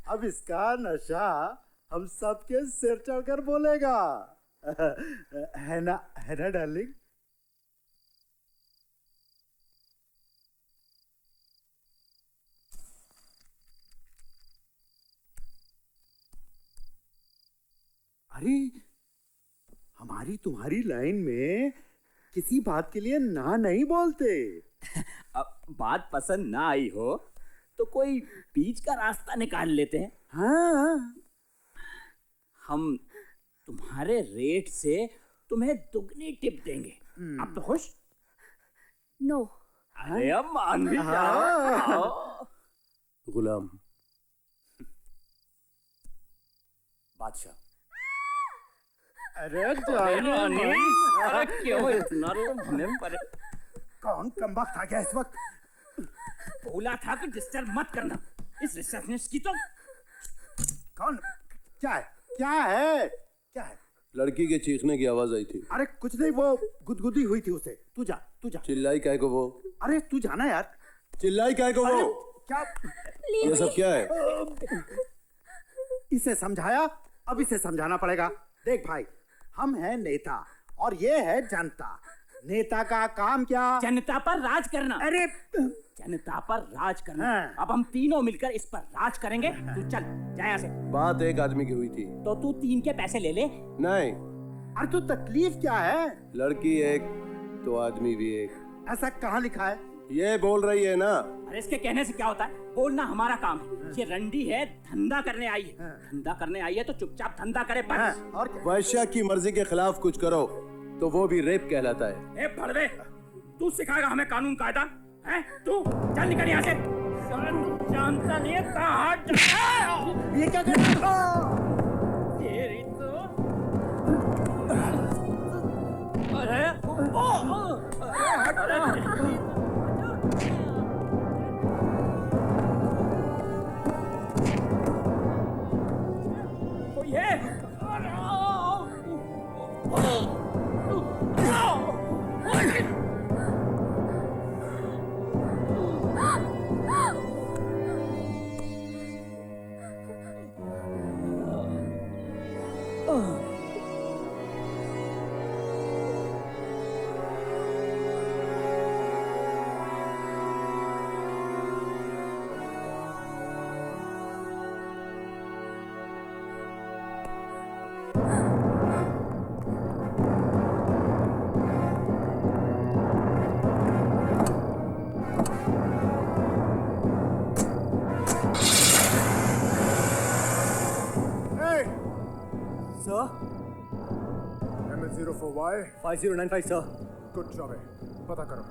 अब इसका नशा हम सबके सिर चढ़कर बोलेगा। है ना डार्लिंग? अरे हमारी तुम्हारी लाइन में किसी बात के लिए ना नहीं बोलते। अब बात पसंद ना आई हो तो कोई बीच का रास्ता निकाल लेते हैं। हाँ, हम तुम्हारे रेट से तुम्हें दुगनी टिप देंगे। अब तो खुश? नो। अरे अब मान भी जाओ। गुलाम बादशाह। अरे अरे क्यों इतना रोने पड़े? कौन कमबख्त आ गया इस वक्त? बोला था कि डिस्टर्ब मत करना इस रिसेप्शनिस्ट की। तो कौन? क्या है? क्या है? क्या है? लड़की के चीखने की आवाज आई थी। अरे कुछ नहीं, वो गुदगुदी हुई थी उसे। तू जा, तू जा। चिल्लाई काहे को वो? अरे तू जाना यार। चिल्लाई काहे को वो? क्या ये सब क्या है? इसे समझाया, अब इसे समझाना पड़ेगा। देख भाई, हम हैं नेता और ये है जनता। नेता का काम क्या? जनता पर राज करना। अरे जनता पर राज करना। हाँ। अब हम तीनों मिलकर इस पर राज करेंगे। तू चल जा यहाँ से। बात एक आदमी की हुई थी तो तू 3 के पैसे ले ले। नहीं। अरे तो तकलीफ क्या है? लड़की एक तो आदमी भी एक। ऐसा कहाँ लिखा है? ये बोल रही है ना। अरे इसके कहने से क्या होता है? बोलना हमारा काम है। ये रंडी है, धंधा करने आई है। धंधा करने आई है तो चुपचाप धंधा करे बस। और क्या? वैश्या की मर्जी के खिलाफ कुछ करो तो वो भी रेप कहलाता है। ए भड़वे, तू सिखाएगा हमें कानून कायदा? हैं? तू चल निकल यहाँ से। तू जानता नहीं है कहाँ जा। ये क्या कर रहा है? तेरी तो अरे ML04Y 5095 sir. गुड जॉब है, पता करो।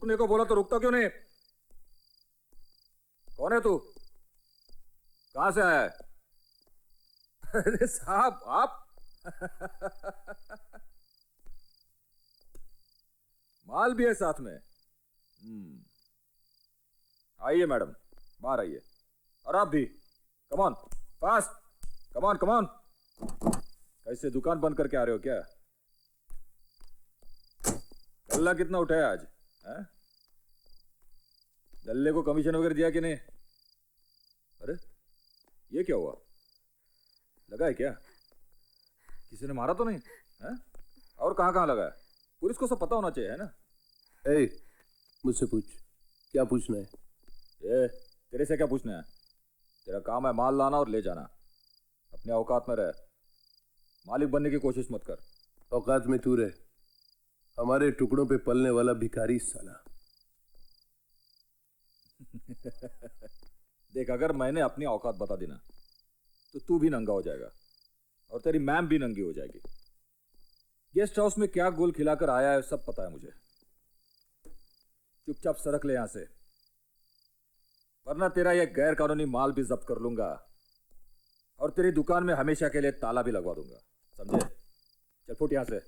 रुकने को बोला तो रुकता क्यों नहीं? कौन है तू? कहां से आया है? अरे साहब आप माल भी है साथ में। आइए मैडम, बाहर आइए। और आप भी, come on, fast, come on come on. कैसे दुकान बंद करके आ रहे हो क्या? गल्ला कितना उठाया आज? हैं? गल्ले को कमीशन वगैरह दिया कि नहीं? अरे ये क्या हुआ? लगा है क्या? किसी ने मारा तो नहीं है? और कहाँ कहाँ लगा है? पुलिस को सब पता होना चाहिए, है ना? मुझसे पूछ, क्या पूछना है? तेरे से क्या पूछना है? तेरा काम है माल लाना और ले जाना। अपने औकात में रह, मालिक बनने की कोशिश मत कर। औकात में तू रह, हमारे टुकड़ों पे पलने वाला भिखारी साला। देख, अगर मैंने अपनी औकात बता दी ना तो तू भी नंगा हो जाएगा और तेरी मैम भी नंगी हो जाएगी। गेस्ट हाउस में क्या गोल खिलाकर आया है सब पता है मुझे। चुपचाप सरक ले यहां से, वरना तेरा यह गैर कानूनी माल भी जब्त कर लूंगा और तेरी दुकान में हमेशा के लिए ताला भी लगवा दूंगा, समझे? चल फुट यहां से।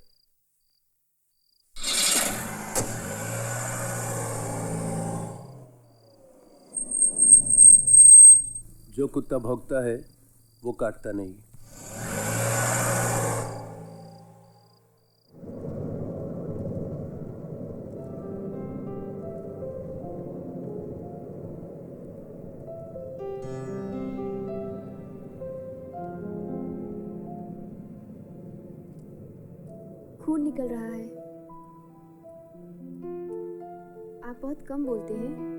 जो कुत्ता भौंकता है वो काटता नहीं। खून निकल रहा है। आप बहुत कम बोलते हैं।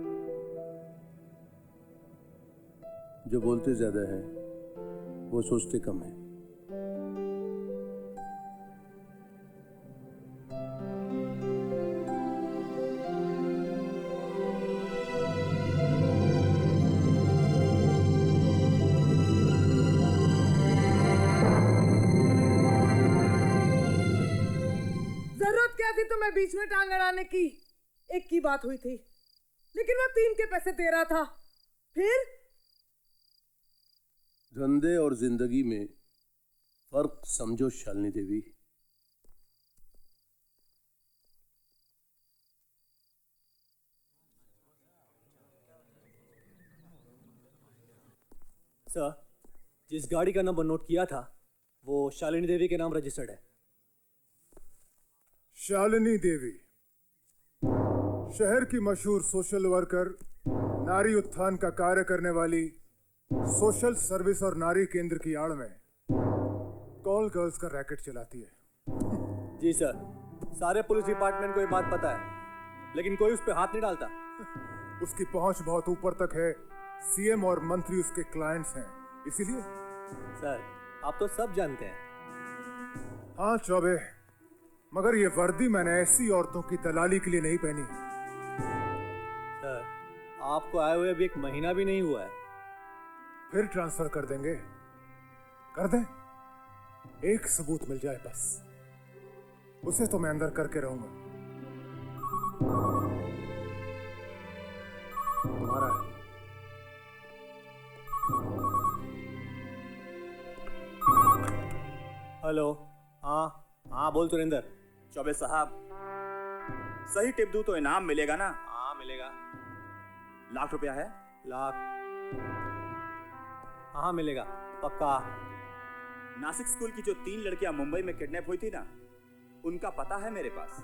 जो बोलते ज्यादा है वो सोचते कम है। जरूरत क्या थी तुम्हें बीच में टांग अड़ाने की? एक की बात हुई थी, लेकिन वो 3 के पैसे दे रहा था। फिर धंधे और जिंदगी में फर्क समझो शालिनी देवी। सर, जिस गाड़ी का नंबर नोट किया था वो शालिनी देवी के नाम रजिस्टर्ड है। शालिनी देवी शहर की मशहूर सोशल वर्कर, नारी उत्थान का कार्य करने वाली, सोशल सर्विस और नारी केंद्र की आड़ में कॉल गर्ल्स का रैकेट चलाती है। जी सर, सारे पुलिस डिपार्टमेंट को ये बात पता है, लेकिन कोई उस पर हाथ नहीं डालता। उसकी पहुंच बहुत ऊपर तक है। सीएम और मंत्री उसके क्लाइंट्स हैं, इसीलिए। सर, आप तो सब जानते हैं। हाँ चौबे, मगर ये वर्दी मैंने ऐसी औरतों की दलाली के लिए नहीं पहनी। सर, आपको आए हुए अभी 1 महीना भी नहीं हुआ है। फिर ट्रांसफर कर देंगे, कर दें। एक सबूत मिल जाए बस, उसे तो मैं अंदर करके रहूंगा। तुम्हारा है। हेलो, हाँ बोल सुरेंद्र। चौबे साहब, सही टिप दूं तो इनाम मिलेगा ना? हाँ मिलेगा। लाख रुपया है? लाख? हाँ मिलेगा, पक्का। नासिक स्कूल की जो 3 लड़कियां मुंबई में किडनैप हुई थी ना, उनका पता है मेरे पास।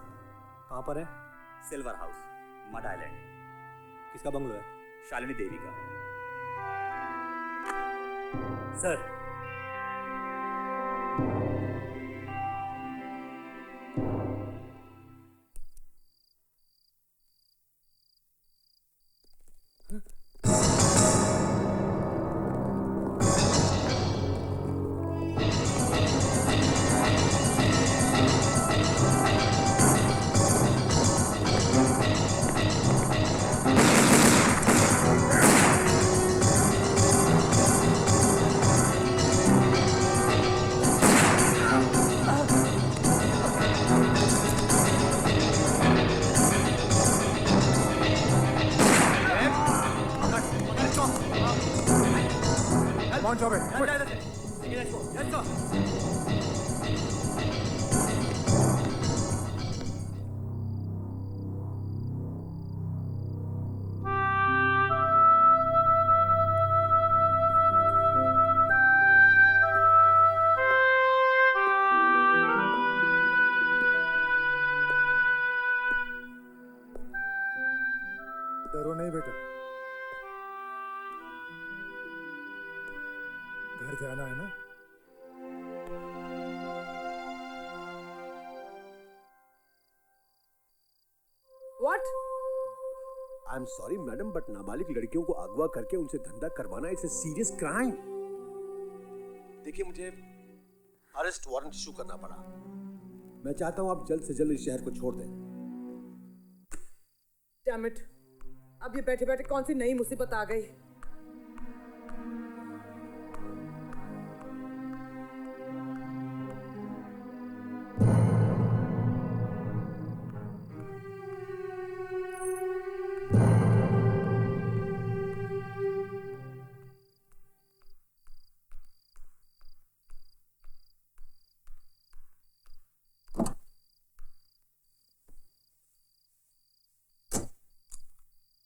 कहाँ पर है? Silver house, mud island. किसका बंगलो है? शालिनी देवी का। सर, डरो नहीं बेटा, घर जाना है ना? What? I am sorry madam, but नाबालिग लड़कियों को अगवा करके उनसे धंधा करवाना इट्स अ सीरियस क्राइम। देखिए, मुझे अरेस्ट वारंट इशू करना पड़ा। मैं चाहता हूं आप जल्द से जल्द इस शहर को छोड़ दें। Damn it! अब ये बैठे बैठे कौन सी नई मुसीबत आ गई।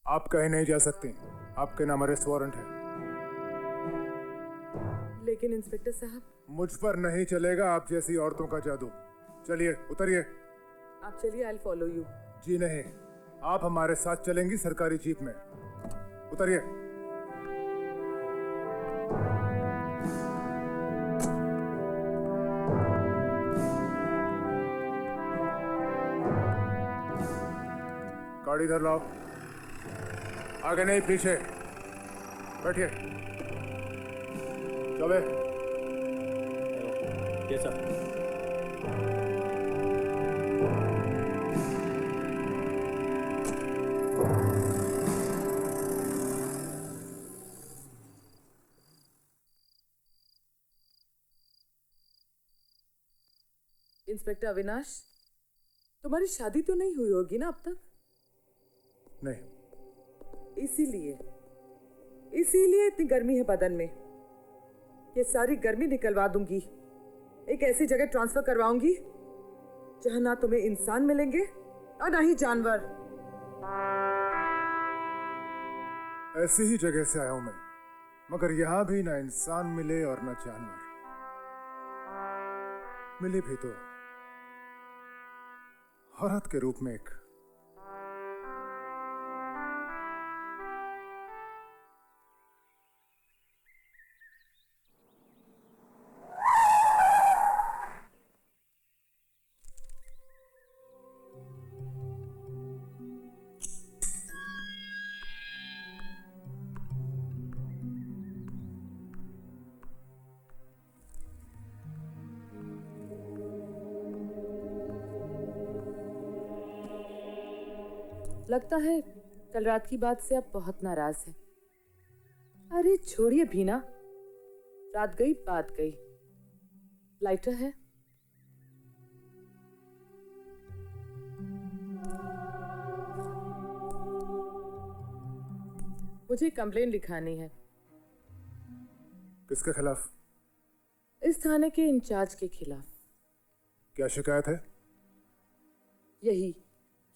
आप कहीं नहीं जा सकती, आपके नाम अरेस्ट वारंट है। लेकिन इंस्पेक्टर साहब, मुझ पर नहीं चलेगा आप जैसी औरतों का जादू। चलिए उतरिए। आप चलिए, आई फॉलो यू। जी नहीं, आप हमारे साथ चलेंगी सरकारी जीप में। उतरिए। गाड़ी इधर लाओ, आगे नहीं पीछे। बैठिए। चले। कैसा? इंस्पेक्टर अविनाश, तुम्हारी शादी तो नहीं हुई होगी ना अब तक? नहीं। इसीलिए इतनी गर्मी है बदन में। ये सारी गर्मी निकलवा दूंगी। एक ऐसी जगह ट्रांसफर करवाऊंगी जहां ना तुम्हें इंसान मिलेंगे और ना ही जानवर। ऐसी ही जगह से आया हूं मैं, मगर यहां भी ना इंसान मिले और ना जानवर। मिले भी तो औरत के रूप में एक। लगता है कल रात की बात से आप बहुत नाराज हैं। अरे छोड़िए भीना, रात गई बात गई। लाइटर है? मुझे कंप्लेन लिखानी है। किसके खिलाफ? इस थाने के इंचार्ज के खिलाफ। क्या शिकायत है? यही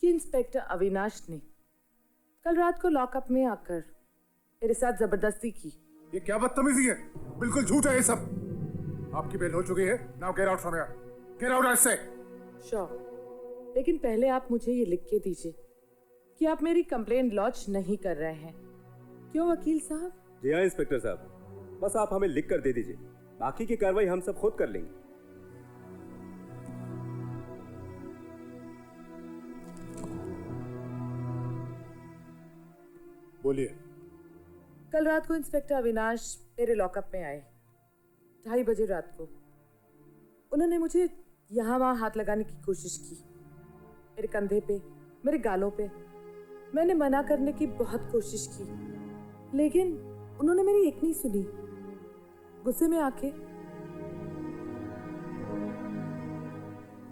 कि इंस्पेक्टर अविनाश ने कल रात को लॉकअप में आकर मेरे साथ जबरदस्ती की। ये क्या बदतमीजी है? बिल्कुल झूठ है ये सब। आपकी बेल हो चुकी है। Now get out from here. Get out I से। श्योर, लेकिन पहले आप मुझे ये लिख के दीजिए कि आप मेरी कंप्लेंट लॉन्च नहीं कर रहे हैं। क्यों वकील साहब? जी हाँ इंस्पेक्टर साहब, बस आप हमें लिख कर दे दीजिए, बाकी की कार्रवाई हम सब खुद कर लेंगे। बोलिए। कल रात को इंस्पेक्टर अविनाश मेरे लॉकअप में आए 2:30 बजे रात को। उन्होंने मुझे यहाँ वहाँ हाथ लगाने की कोशिश की, मेरे कंधे पे, मेरे गालों पे। मैंने मना करने की बहुत कोशिश की, लेकिन उन्होंने मेरी एक नहीं सुनी। गुस्से में आके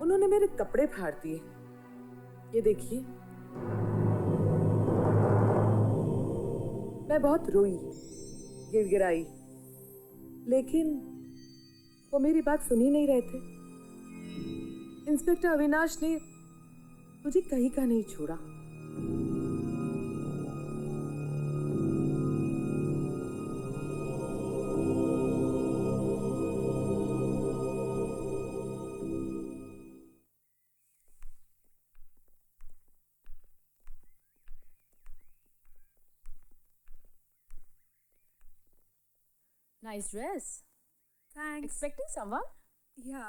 उन्होंने मेरे कपड़े फाड़ दिए। ये देखिए। मैं बहुत रोई, गिड़गिड़ाई, लेकिन वो मेरी बात सुन ही नहीं रहे थे। इंस्पेक्टर अविनाश ने मुझे कहीं का नहीं छोड़ा। Nice dress. Thanks. Expecting someone? या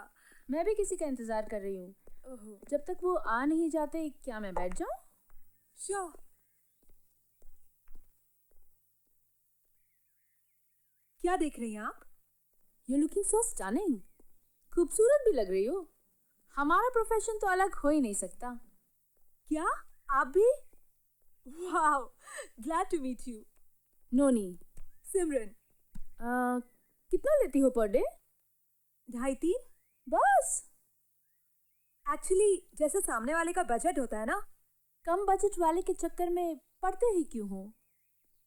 मैं भी किसी का इंतजार कर रही हूँ। ओहो। जब तक वो आ नहीं जाते क्या मैं बैठ जाऊँ? श्योर। क्या देख रही हैं आप? You looking so stunning. खूबसूरत भी लग रही हो। हमारा प्रोफेशन तो अलग हो ही नहीं सकता। क्या आप भी? Wow, glad to meet you. Noni. Simran. कितना लेती हो पर डे? 2.5-3 बस। एक्चुअली जैसे सामने वाले का बजट होता है ना, कम बजट वाले के चक्कर में पड़ते ही क्यों हो?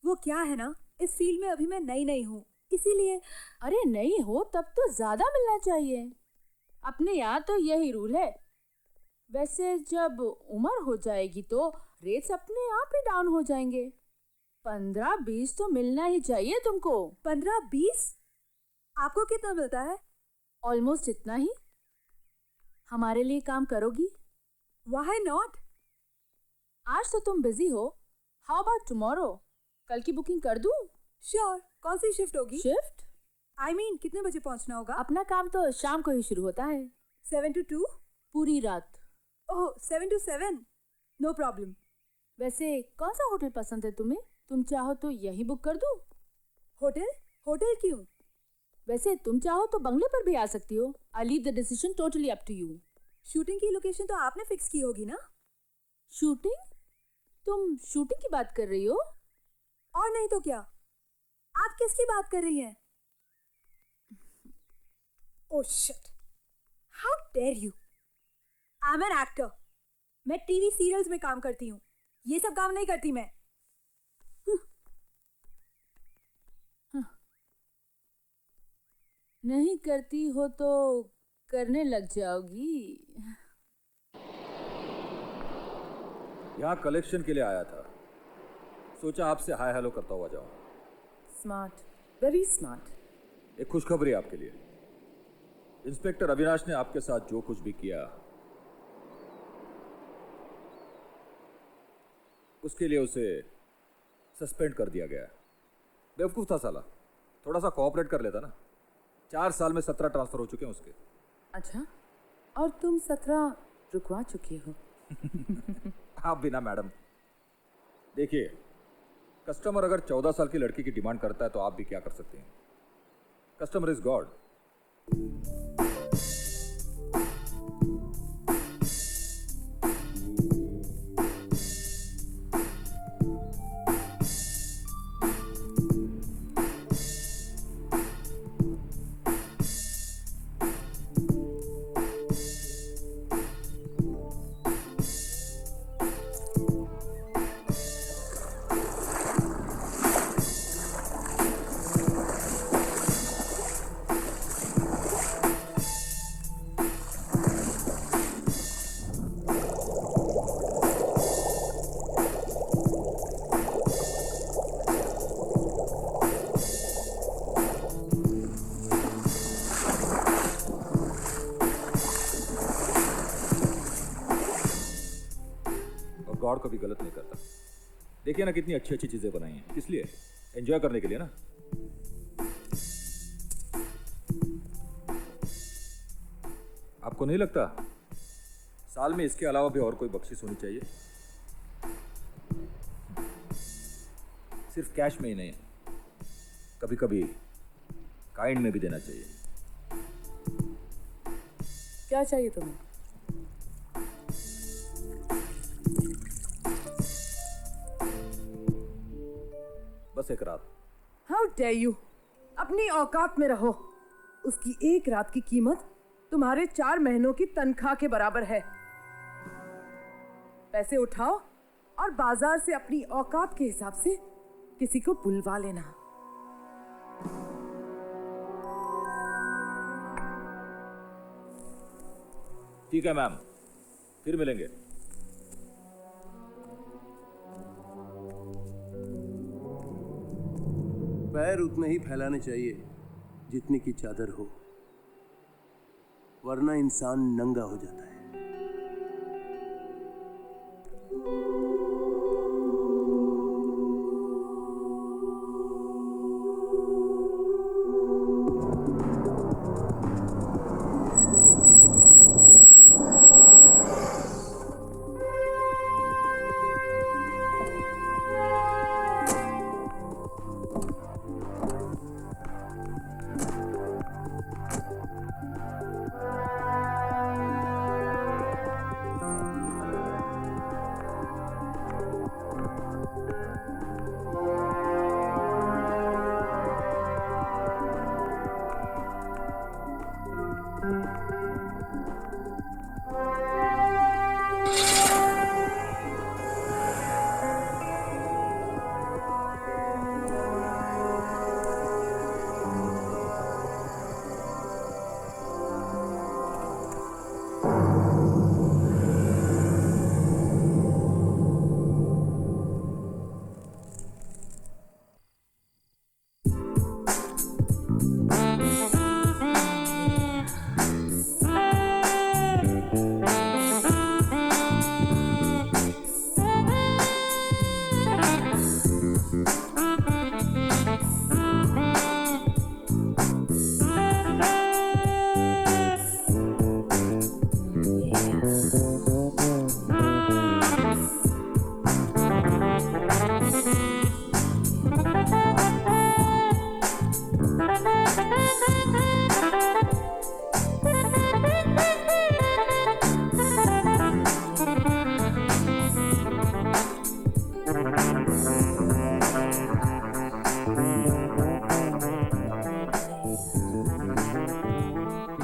वो क्या है ना, इस फील्ड में अभी मैं नई हूँ, इसीलिए। अरे नहीं हो तब तो ज्यादा मिलना चाहिए। अपने यहाँ तो यही रूल है। वैसे जब उम्र हो जाएगी तो रेट्स अपने आप ही डाउन हो जाएंगे। 15-20 तो मिलना ही चाहिए तुमको। 15-20? आपको कितना मिलता है? ऑलमोस्ट इतना ही। हमारे लिए काम करोगी? Why not? आज तो तुम बिजी हो। How about tomorrow? कल की बुकिंग कर दूं? श्योर। कौन सी शिफ्ट होगी? शिफ्ट? I mean, कितने बजे पहुंचना होगा? अपना काम तो शाम को ही शुरू होता है। 7 to 2? पूरी रात। Oh, 7 to 7? No problem. वैसे कौन सा होटल पसंद है तुम्हें? तुम चाहो तो यही बुक कर दूं? होटल? होटल क्यों? वैसे तुम चाहो तो बंगले पर भी आ सकती हो। I leave the decision totally up to you. Shooting की लोकेशन तो आपने फिक्स की होगी ना? शूटिंग? तुम शूटिंग की बात कर रही हो? और नहीं तो क्या। आप किसकी बात कर रही हैं? Oh shit, how dare you. I am an actor. मैं टीवी सीरियल्स में काम करती हूँ, ये सब काम नहीं करती मैं। नहीं करती हो तो करने लग जाओगी। यहाँ कलेक्शन के लिए आया था, सोचा आपसे हाय हेलो करता हुआ जाऊं। Smart, very smart. एक खुशखबरी आपके लिए। इंस्पेक्टर अविनाश ने आपके साथ जो कुछ भी किया उसके लिए उसे सस्पेंड कर दिया गया। बेवकूफ था साला, थोड़ा सा कोऑपरेट कर लेता ना। 4 साल में 17 ट्रांसफर हो चुके हैं उसके। अच्छा, और तुम 17 रुकवा चुकी हो। आप भी ना मैडम। देखिए, कस्टमर अगर 14 साल की लड़की की डिमांड करता है तो आप भी क्या कर सकते हैं। Customer is God. गॉड कभी गलत नहीं करता। देखिए ना कितनी अच्छी अच्छी चीजें बनाई हैं, किस लिए? एंजॉय करने के लिए ना। आपको नहीं लगता साल में इसके अलावा भी और कोई बख्शिश होनी चाहिए? सिर्फ कैश में ही नहीं, कभी कभी काइंड में भी देना चाहिए। क्या चाहिए तुम्हें? बस एक रात। How dare you. अपनी औकात में रहो। उसकी एक रात की कीमत तुम्हारे 4 महीनों की तनख्वाह के बराबर है। पैसे उठाओ और बाजार से अपनी औकात के हिसाब से किसी को बुलवा लेना। ठीक है मैम, फिर मिलेंगे। पैर उतने ही फैलाने चाहिए जितनी की चादर हो, वरना इंसान नंगा हो जाता है।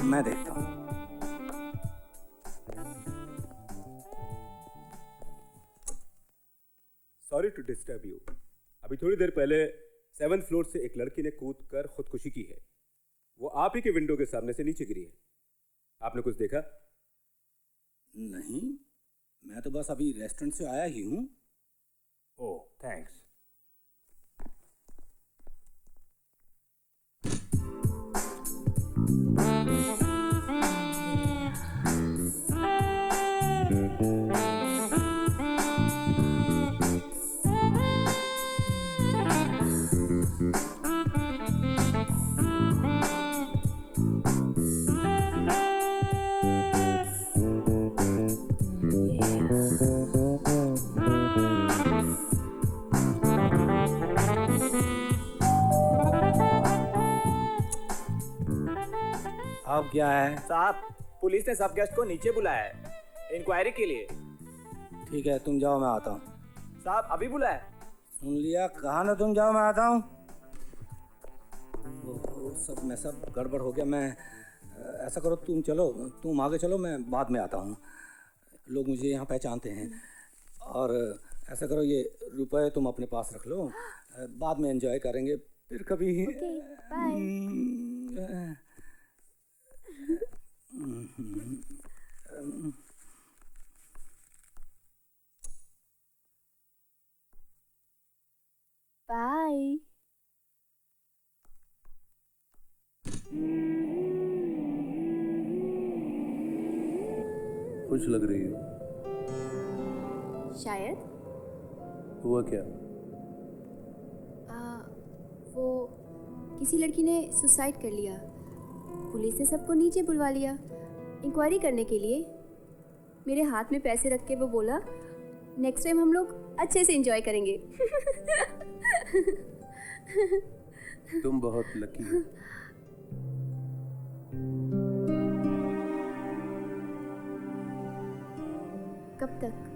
मैं देखता हूँ। Sorry to disturb you. अभी थोड़ी देर पहले 7th फ्लोर से एक लड़की ने कूद कर खुदकुशी की है। वो आप ही के विंडो के सामने से नीचे गिरी है। आपने कुछ देखा? नहीं, मैं तो बस अभी रेस्टोरेंट से आया ही हूँ। ओह, थैंक्स। अब क्या है? साहब, पुलिस ने सब गेस्ट को नीचे बुलाया है इंक्वायरी के लिए। ठीक है, तुम जाओ, मैं आता हूँ। साहब अभी बुलाया? सुन लिया, कहा ना तुम जाओ, मैं आता हूँ। सब में सब गड़बड़ हो गया। मैं ऐसा करो, तुम चलो, तुम आगे चलो, मैं बाद में आता हूँ। लोग मुझे यहाँ पहचानते हैं। और ऐसा करो, ये रुपए तुम अपने पास रख लो, बाद में एंजॉय करेंगे फिर कभी। बाय। खुश लग रही हो। शायद। हुआ क्या? वो किसी लड़की ने सुसाइड कर लिया। पुलिस ने सबको नीचे बुलवा लिया इंक्वायरी करने के लिए। मेरे हाथ में पैसे रख के वो बोला, नेक्स्ट टाइम हम लोग अच्छे से एंजॉय करेंगे। तुम बहुत लकी हो। कब तक?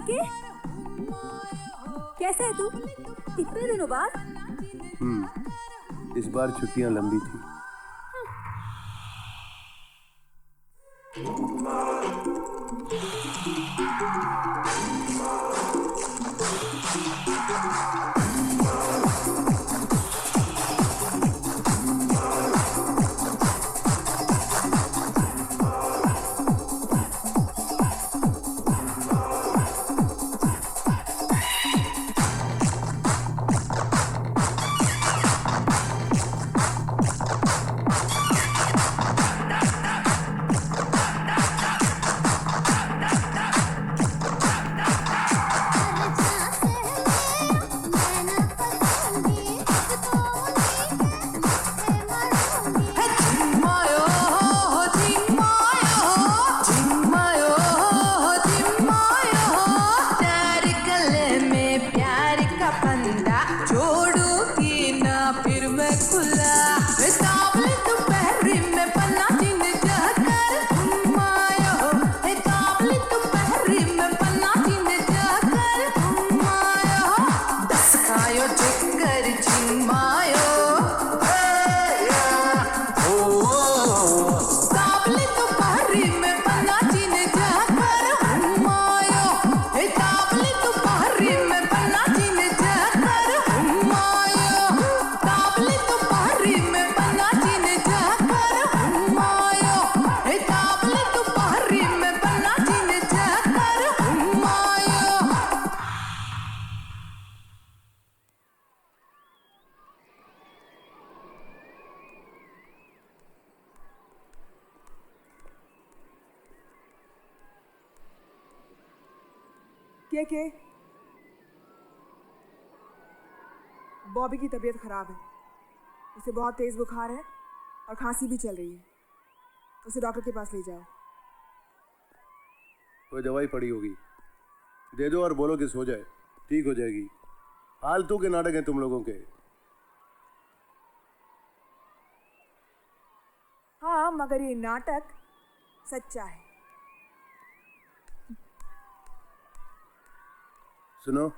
काके, कैसा है तू? इतने दिनों बाद? इस बार छुट्टियां लंबी थी। के बॉबी की तबीयत खराब है, उसे बहुत तेज बुखार है और खांसी भी चल रही है। उसे डॉक्टर के पास ले जाओ। कोई दवाई पड़ी होगी, दे दो और बोलो कि सो जाए, ठीक हो जाएगी। फालतू के नाटक हैं तुम लोगों के। हाँ, मगर ये नाटक सच्चा है। सुनो,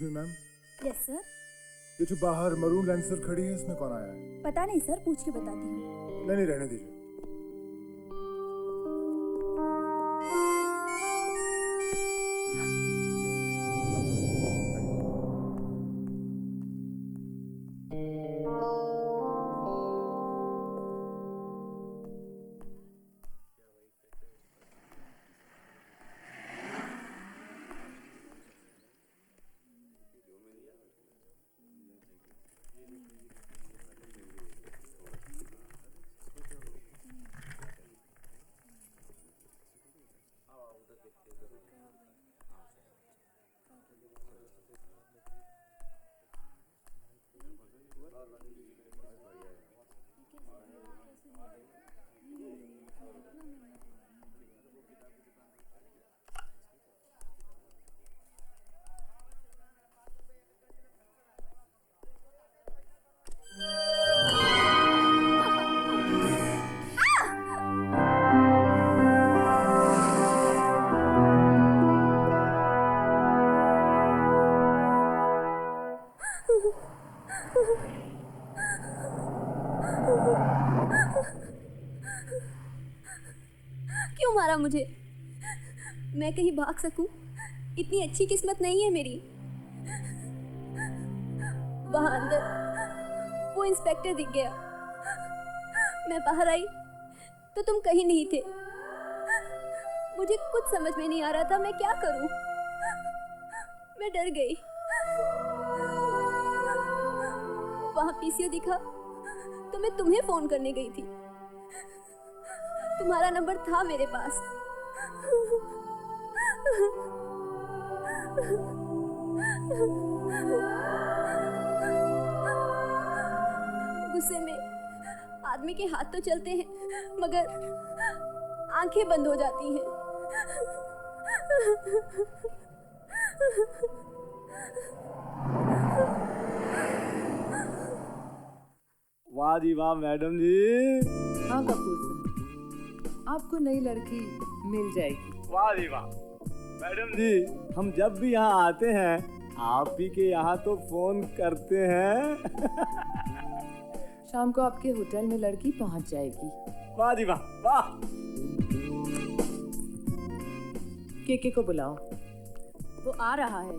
मैम। Yes sir. ये जो बाहर मरून लैंसर खड़ी है, इसमें कौन आया है? पता नहीं सर, पूछ के बताती हूँ। नहीं रहने दीजिए। क्यों मारा मुझे? मैं कहीं भाग सकूं? इतनी अच्छी किस्मत नहीं है मेरी। वहां अंदर वो इंस्पेक्टर दिख गया। मैं बाहर आई तो तुम कहीं नहीं थे। मुझे कुछ समझ में नहीं आ रहा था मैं क्या करूं। मैं डर गई। वहां पीसीओ दिखा तो मैं तुम्हें फोन करने गई थी। तुम्हारा नंबर था मेरे पास। गुस्से में आदमी के हाथ तो चलते हैं मगर आंखें बंद हो जाती हैं। वाह जी वाह मैडम जी। हाँ कपूर साहब, आपको नई लड़की मिल जाएगी। वाह जी वाह मैडम जी, हम जब भी यहाँ आते हैं आप ही के यहाँ तो फोन करते हैं। शाम को आपके होटल में लड़की पहुंच जाएगी। वाह जी वाह वाह। केके को बुलाओ। वो आ रहा है।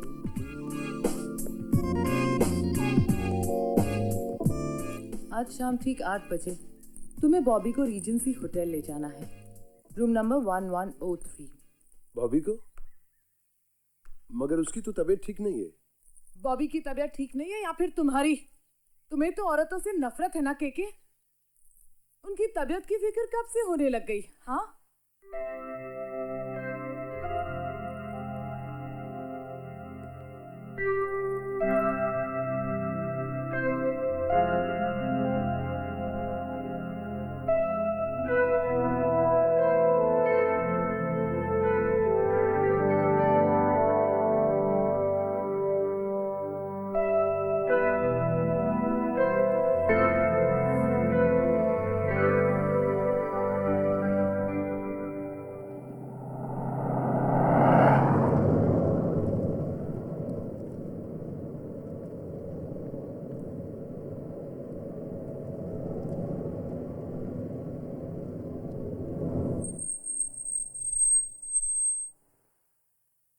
आज शाम ठीक 8 बजे तुम्हें बॉबी को रीजेंसी होटल ले जाना है, रूम नंबर 1103। बॉबी को? मगर उसकी तो तबीयत ठीक नहीं है। बॉबी की तबीयत ठीक नहीं है या फिर तुम्हारी? तुम्हें तो औरतों से नफरत है ना केके? उनकी तबीयत की फिक्र कब से होने लग गई? हाँ,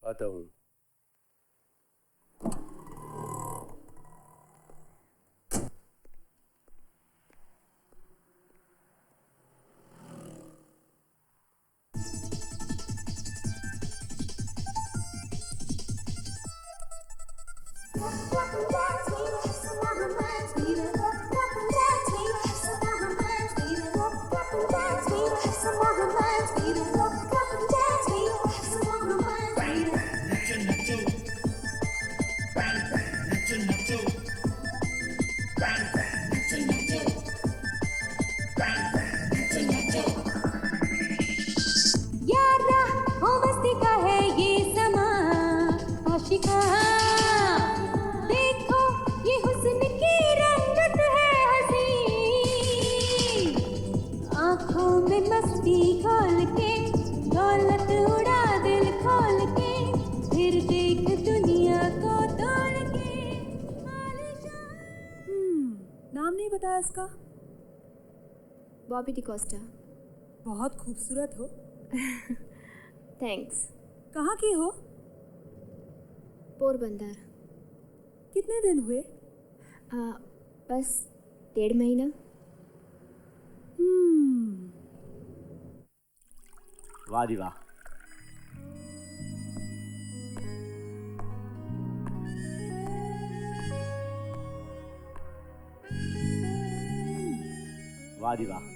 आता हूँ। यारा हो मस्ती का है ये समा आशिका, देखो ये हुस्न की रंगत है हंसी, आंखों में मस्ती खोल के दौलत उड़ा दिल खोल के, फिर देख दुनिया को तोड़ के। नाम नहीं बताया इसका? बॉबी डिकोस्टा। बहुत खूबसूरत हो। थैंक्स। कहाँ की हो? पोरबंदर। कितने दिन हुए? बस 1.5 महीना। वाह जी वाह। वाह जी वाह।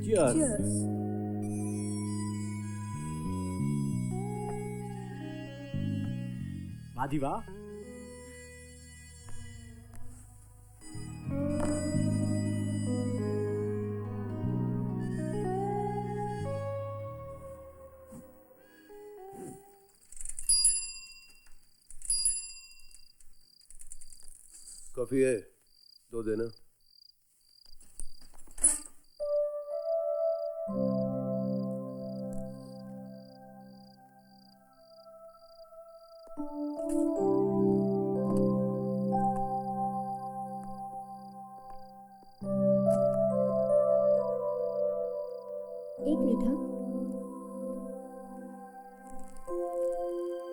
Cheers. Cheers. वाह जी वाह। कॉफी है, 2 देना।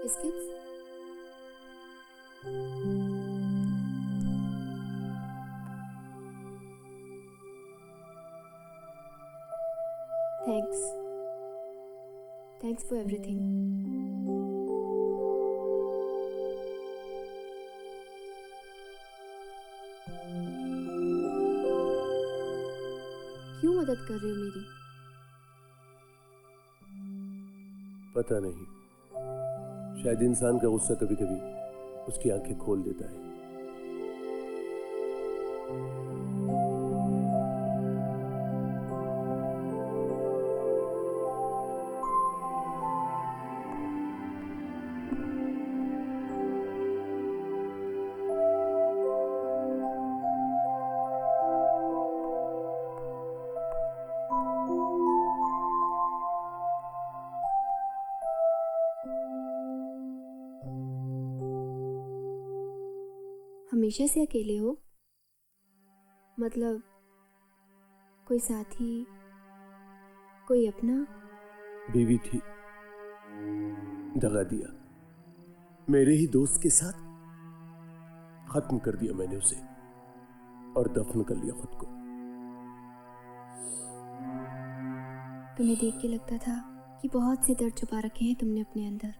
बिस्किट्स? Thanks for everything. क्यों मदद कर रहे हो मेरी? पता नहीं, शायद इंसान का गुस्सा कभी कभी उसकी आंखें खोल देता है। हमेशा से अकेले हो? मतलब कोई साथी, कोई अपना? बीवी थी, दगा दिया। मेरे ही दोस्त के साथ खत्म कर दिया मैंने उसे और दफन कर लिया खुद को। तुम्हें देख के लगता था कि बहुत से दर्द छुपा रखे हैं तुमने अपने अंदर।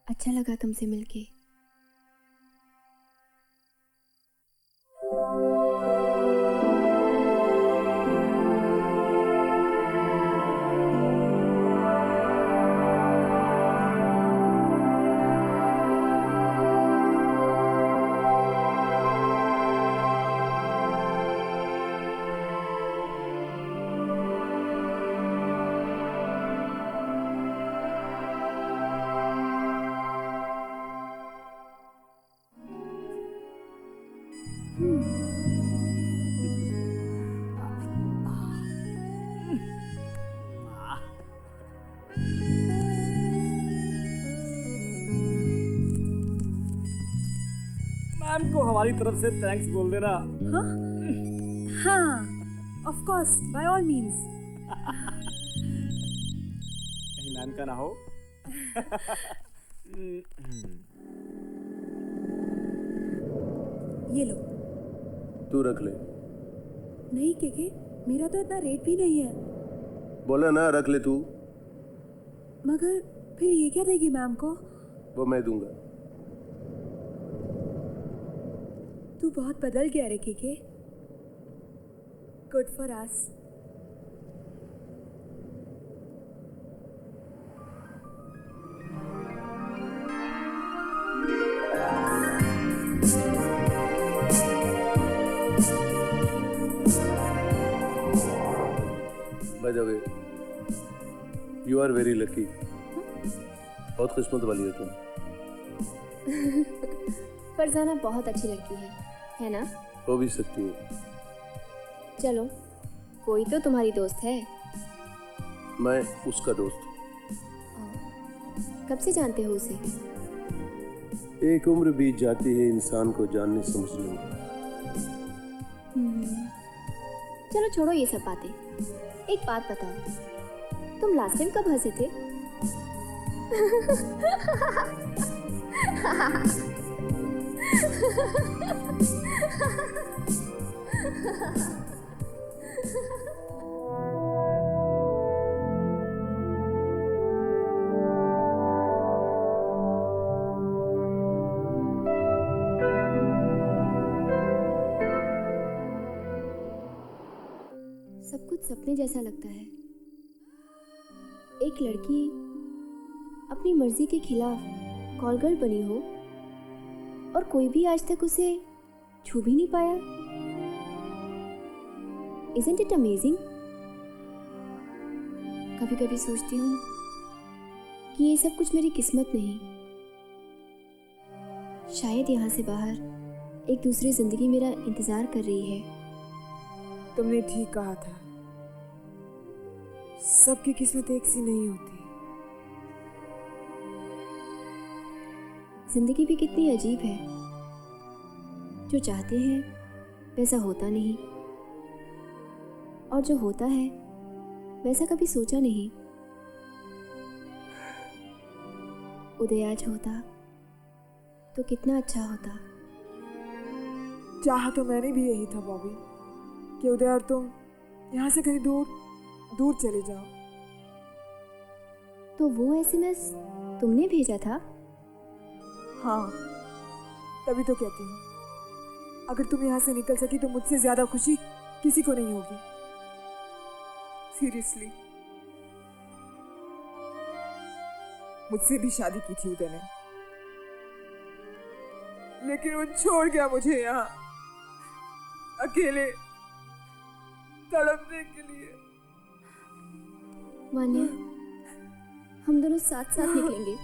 अच्छा लगा तुमसे मिलके। मैम को हमारी तरफ से थैंक्स बोल देना। हाँ, of course, by all means. कहीं मैम का ना हो। ये लो। तू रख ले। नहीं केके, मेरा तो इतना रेट भी नहीं है। बोला ना रख ले तू। मगर फिर ये क्या देगी मैम को? वो मैं दूंगा। तू बहुत बदल गया रे KK. Good for us. By the way, you are very lucky. बहुत किस्मत वाली हो तुम। फरजाना बहुत अच्छी लड़की है ना? हो भी सकती है। चलो, कोई तो तुम्हारी दोस्त है। मैं उसका दोस्त। कब से जानते हो उसे? एक उम्र बीत जाती है इंसान को जानने समझने में। चलो छोड़ो ये सब बातें। एक बात बताओ, तुम लास्ट टाइम कब हंसे थे? सब कुछ सपने जैसा लगता है। एक लड़की अपनी मर्जी के खिलाफ कॉल गर्ल बनी हो और कोई भी आज तक उसे छू भी नहीं पाया। Isn't it amazing? कभी कभी सोचती हूँ कि ये सब कुछ मेरी किस्मत नहीं, शायद यहाँ से बाहर एक दूसरी जिंदगी मेरा इंतजार कर रही है। तुमने ठीक कहा था, सबकी किस्मत एक सी नहीं होती। जिंदगी भी कितनी अजीब है। जो चाहते हैं वैसा होता नहीं, और जो होता है वैसा कभी सोचा नहीं। उदय आज होता तो कितना अच्छा होता। चाहा तो मैंने भी यही था बॉबी, कि उदय और तुम यहाँ से कहीं दूर दूर चले जाओ। तो वो एसएमएस तुमने भेजा था? हाँ, तभी तो कहती हूँ, अगर तुम यहाँ से निकल सकी तो मुझसे ज्यादा खुशी किसी को नहीं होगी। सीरियसली, मुझसे भी शादी की थी उदय ने, लेकिन वो छोड़ गया मुझे यहाँ अकेले तड़पने के लिए। वान्या, हम दोनों साथ साथ निकलेंगे।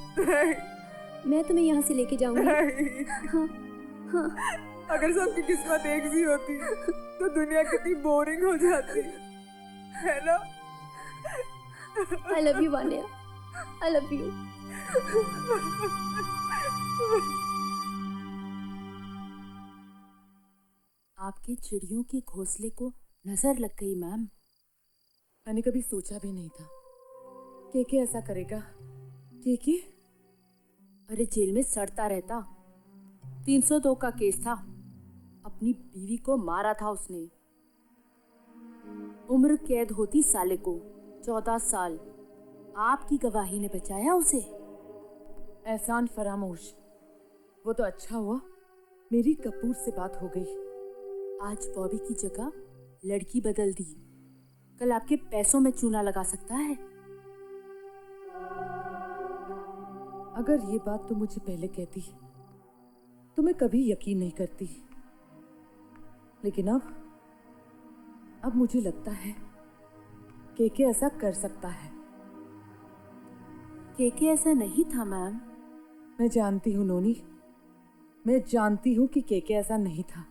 मैं तुम्हें यहाँ से लेके जाऊंगी। हाँ, हाँ। अगर सबकी किस्मत एक सी होती तो दुनिया कितनी बोरिंग हो जाती, है ना? I love you, Vanya. I love you। आपके चिड़ियों के घोंसले को नजर लग गई मैम। मैंने कभी सोचा भी नहीं था के ऐसा करेगा। के? अरे जेल में सड़ता रहता। 302 का केस था, अपनी बीवी को मारा था उसने। उम्र कैद होती साले को, 14 साल। आपकी गवाही ने बचाया उसे। एहसान फरामोश, वो तो अच्छा हुआ मेरी कपूर से बात हो गई। आज बॉबी की जगह लड़की बदल दी, कल आपके पैसों में चूना लगा सकता है। अगर ये बात तो मुझे पहले कहती तो मैं कभी यकीन नहीं करती, लेकिन अब मुझे लगता है के ऐसा कर सकता है। के ऐसा नहीं था मैम। मैं जानती हूँ नोनी, मैं जानती हूँ कि के ऐसा नहीं था,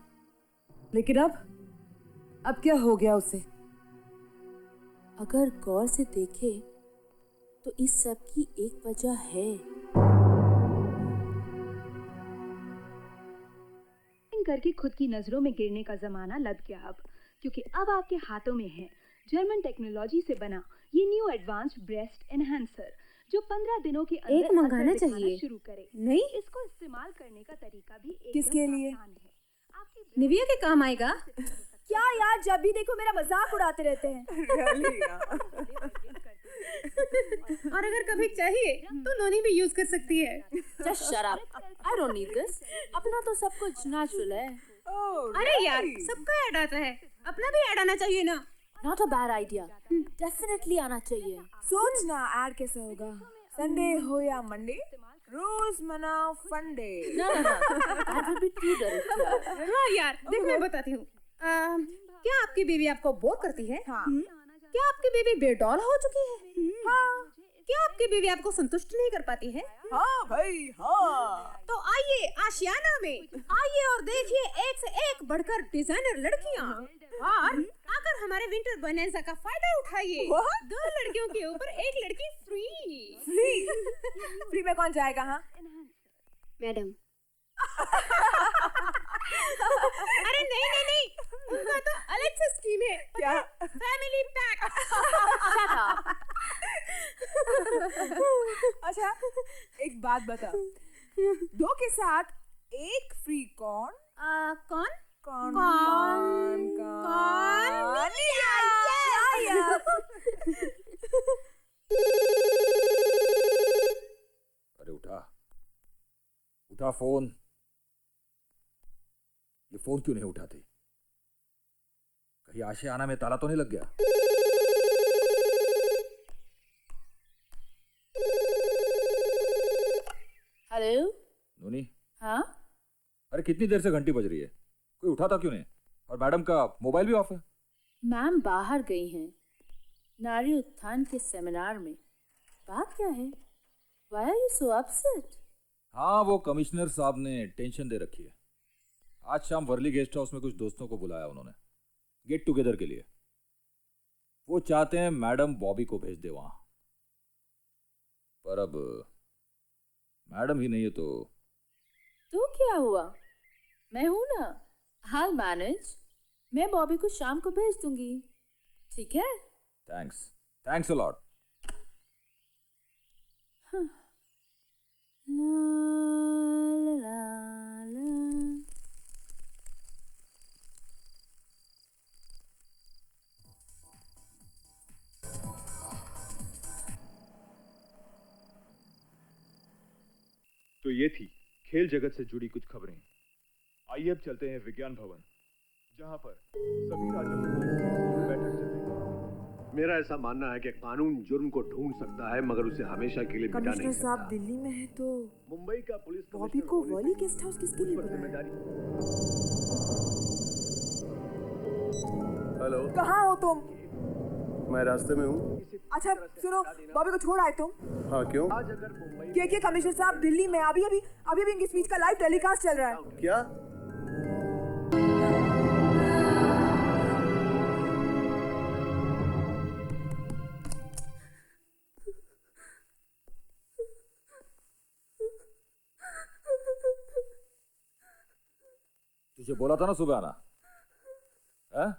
लेकिन अब क्या हो गया उसे? अगर गौर से देखे तो इस सब की एक वजह है। करके खुद की नजरों में गिरने का जमाना लग गया अब, क्योंकि अब आपके हाथों में है जर्मन टेक्नोलॉजी से बना ये न्यू एडवांस्ड ब्रेस्ट एनहांसर, जो 15 दिनों के अंदर एक मंगाना चाहिए। शुरू करे। नहीं, इसको इस्तेमाल करने का तरीका भी किसके लिए? निविया के काम आएगा। क्या यार, जब भी देखो मेरा मजाक उड़ाते रहते हैं। और अगर कभी चाहिए तो नोनी भी यूज कर सकती है। Just shut up. I don't need this. अपना तो सब कुछ नेचुरल है। अरे यार, सबका ऐड आता है, अपना भी ऐड आना चाहिए ना। Not a bad idea. Definitely आना चाहिए। सोच ना ऐड कैसे होगा। संडे हो या मंडे, रोज मनाओ फंडे। No. That would be too direct. हाँ यार, देख मैं बताती हूँ। क्या आपकी बीवी आपको बोर करती है? हाँ। क्या आपकी बीवी बेडौल हो चुकी है? हाँ। क्या आपकी बीवी आपको संतुष्ट नहीं कर पाती है? हाँ भाई, हाँ। तो आइए आशियाना में, आइए और देखिए एक से एक बढ़कर डिजाइनर लड़कियाँ, और आकर हमारे विंटर बोनैंजा का फायदा उठाइए। 2 लड़कियों के ऊपर एक लड़की फ्री। फ्री में कौन जाएगा? हाँ मैडम। अरे नहीं, उनका तो अलग से स्कीम है। क्या? Family pack. अच्छा, एक बात बता, 2 के साथ एक फ्री कौन? कौन? अरे उठा फोन। ये फोन क्यों नहीं उठाती? कहीं आशियाना में ताला तो नहीं लग गया? हेलो नोनी। हाँ, अरे कितनी देर से घंटी बज रही है, कोई उठाता क्यों नहीं? और मैडम का मोबाइल भी ऑफ है। मैम बाहर गई हैं नारी उत्थान के सेमिनार में। बात क्या है? Why are you so upset? हाँ, वो कमिश्नर साहब ने टेंशन दे रखी है। आज शाम वर्ली गेस्ट हाउस में कुछ दोस्तों को बुलाया उन्होंने, गेट टुगेदर के लिए। वो चाहते हैं मैडम बॉबी को भेज दे वहां, पर अब मैडम ही नहीं है तो क्या हुआ? मैं हूं ना, I'll manage। मैं बॉबी को शाम को भेज दूंगी, ठीक है? Thanks a lot. तो ये थी खेल जगत से जुड़ी कुछ खबरें। आइए अब चलते हैं विज्ञान भवन, जहां पर सभी राज्यों की पुलिस की बैठक चल रही है। मेरा ऐसा मानना है कि कानून जुर्म को ढूंढ सकता है मगर उसे हमेशा के लिए मिटा नहीं कमिश्नर सकता। साहब दिल्ली में है तो मुंबई का पुलिस बॉबी को वर्ली गेस्ट हाउस किसके लिए बुलाया? हेलो, कहाँ हो तुम? मैं रास्ते में हूँ। अच्छा सुनो, बॉबी को छोड़ आए तुम? हाँ क्यों? के कमिश्नर साहब दिल्ली में अभी इनकी स्पीच का लाइव टेलीकास्ट चल रहा है। क्या? तुझे बोला था ना सुबह आना, है?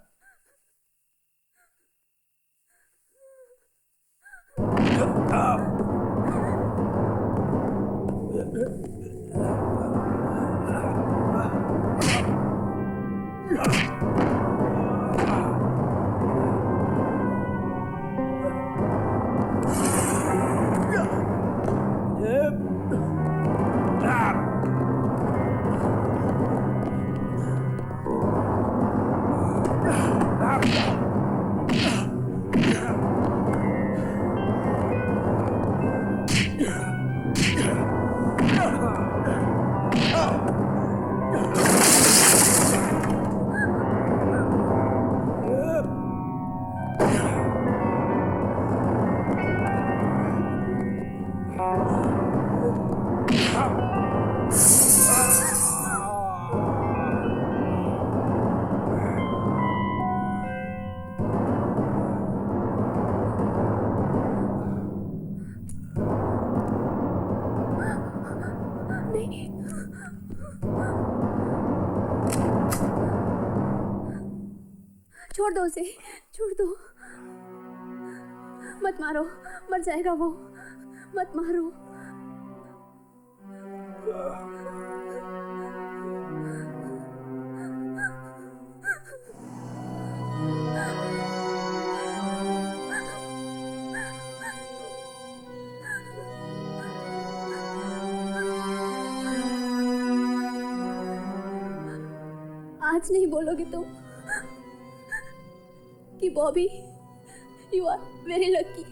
छोड़ दो उसे, छोड़ दो, मत मारो, मर जाएगा वो, मत मारो। आज नहीं बोलोगे तुम कि Bobby, you are very lucky.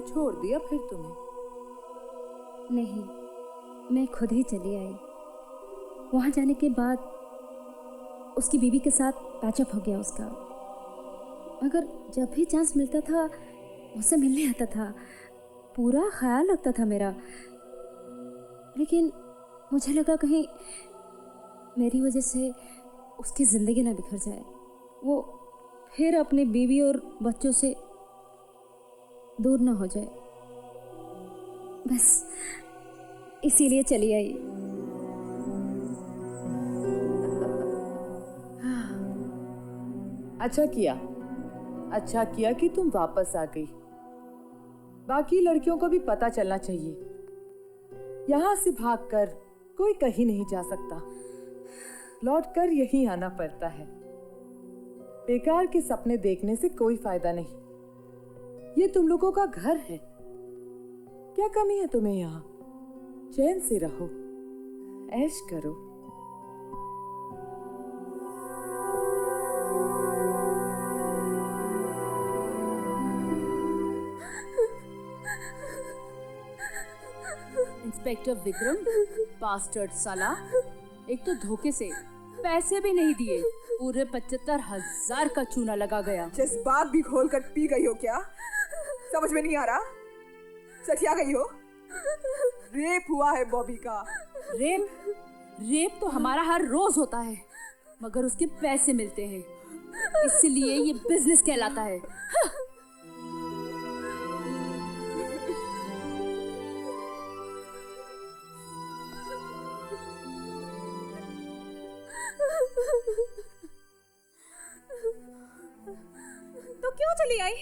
छोड़ दिया फिर तुम्हें? नहीं, मैं खुद ही चली आई। वहां जाने के बाद उसकी बीवी के साथ पैचअप हो गया उसका, मगर जब भी चांस मिलता था उससे मिलने आता था, पूरा ख्याल रखता था मेरा। लेकिन मुझे लगा कहीं मेरी वजह से उसकी ज़िंदगी ना बिखर जाए, वो फिर अपनी बीवी और बच्चों से दूर ना हो जाए, बस इसीलिए चली आई। अच्छा किया कि तुम वापस आ गई। बाकी लड़कियों को भी पता चलना चाहिए, यहाँ से भागकर कोई कहीं नहीं जा सकता, लौटकर यहीं आना पड़ता है। बेकार के सपने देखने से कोई फायदा नहीं। ये तुम लोगों का घर है, क्या कमी है तुम्हें यहाँ? चैन से रहो, ऐश करो। इंस्पेक्टर विक्रम, बास्टर्ड साला, एक तो धोखे से पैसे भी नहीं दिए, पूरे 75,000 का चूना लगा गया। जज्बात भी खोल कर पी गई हो क्या? समझ में नहीं आ रहा? सठिया गई हो? रेप हुआ है बॉबी का। रेप तो हमारा हर रोज होता है। मगर उसके पैसे मिलते हैं, इसलिए ये बिजनेस कहलाता है। तो क्यों चली आई?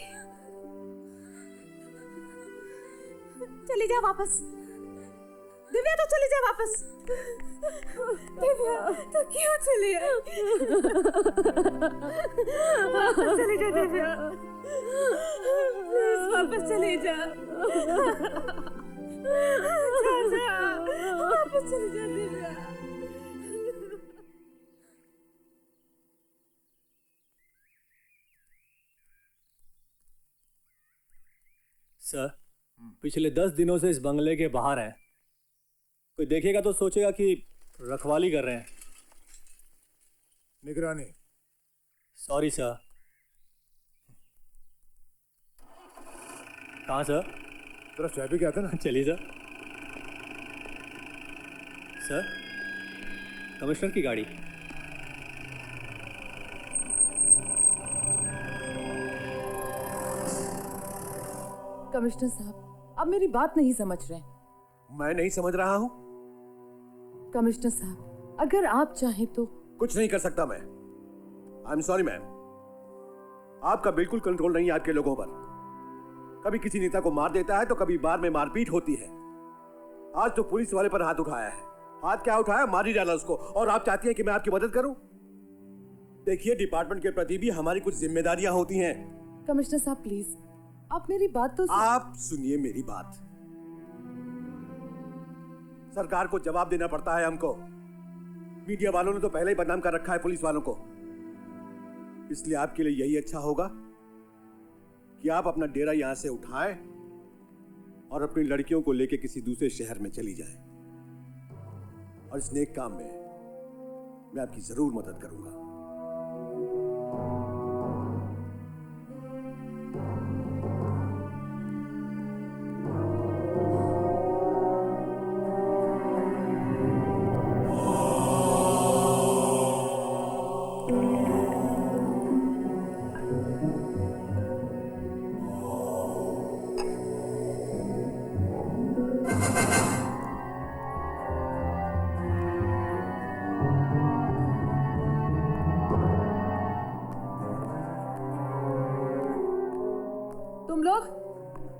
चली जा वापस। दिव्या तो चली जा वापस। दिव्या तो क्यों चली आई? वापस चली जा दिव्या, प्लीज वापस चली जा। जा, वापस चली जा दिव्या। सर, पिछले 10 दिनों से इस बंगले के बाहर हैं। कोई देखेगा तो सोचेगा कि रखवाली कर रहे हैं। निगरानी। Sorry sir. कहाँ सर? जरा चाय पी के आता ना। चलिए सर। सर, कमिश्नर की गाड़ी। कमिश्नर साहब, आप मेरी बात नहीं समझ रहे। मैं नहीं समझ रहा हूँ। कमिश्नर साहब, अगर आप चाहें तो। कुछ नहीं कर सकता मैं। I am sorry ma'am. आपका बिल्कुल कंट्रोल नहीं है आपके लोगों पर। कभी किसी नेता को मार देता है तो कभी बार में मारपीट होती है। आज तो पुलिस वाले पर हाथ उठाया है। हाथ क्या उठाया, मार ही डाला उसको। और आप चाहती हैं कि मैं आपकी मदद करूं? देखिए, डिपार्टमेंट के प्रति भी हमारी कुछ जिम्मेदारियां होती हैं। कमिश्नर साहब प्लीज, आप मेरी बात तो आप सुनिए मेरी बात। सरकार को जवाब देना पड़ता है हमको। मीडिया वालों ने तो पहले ही बदनाम कर रखा है पुलिस वालों को। इसलिए आपके लिए यही अच्छा होगा कि आप अपना डेरा यहां से उठाएं और अपनी लड़कियों को लेकर किसी दूसरे शहर में चली जाएं। और इस नेक काम में मैं आपकी जरूर मदद करूंगा।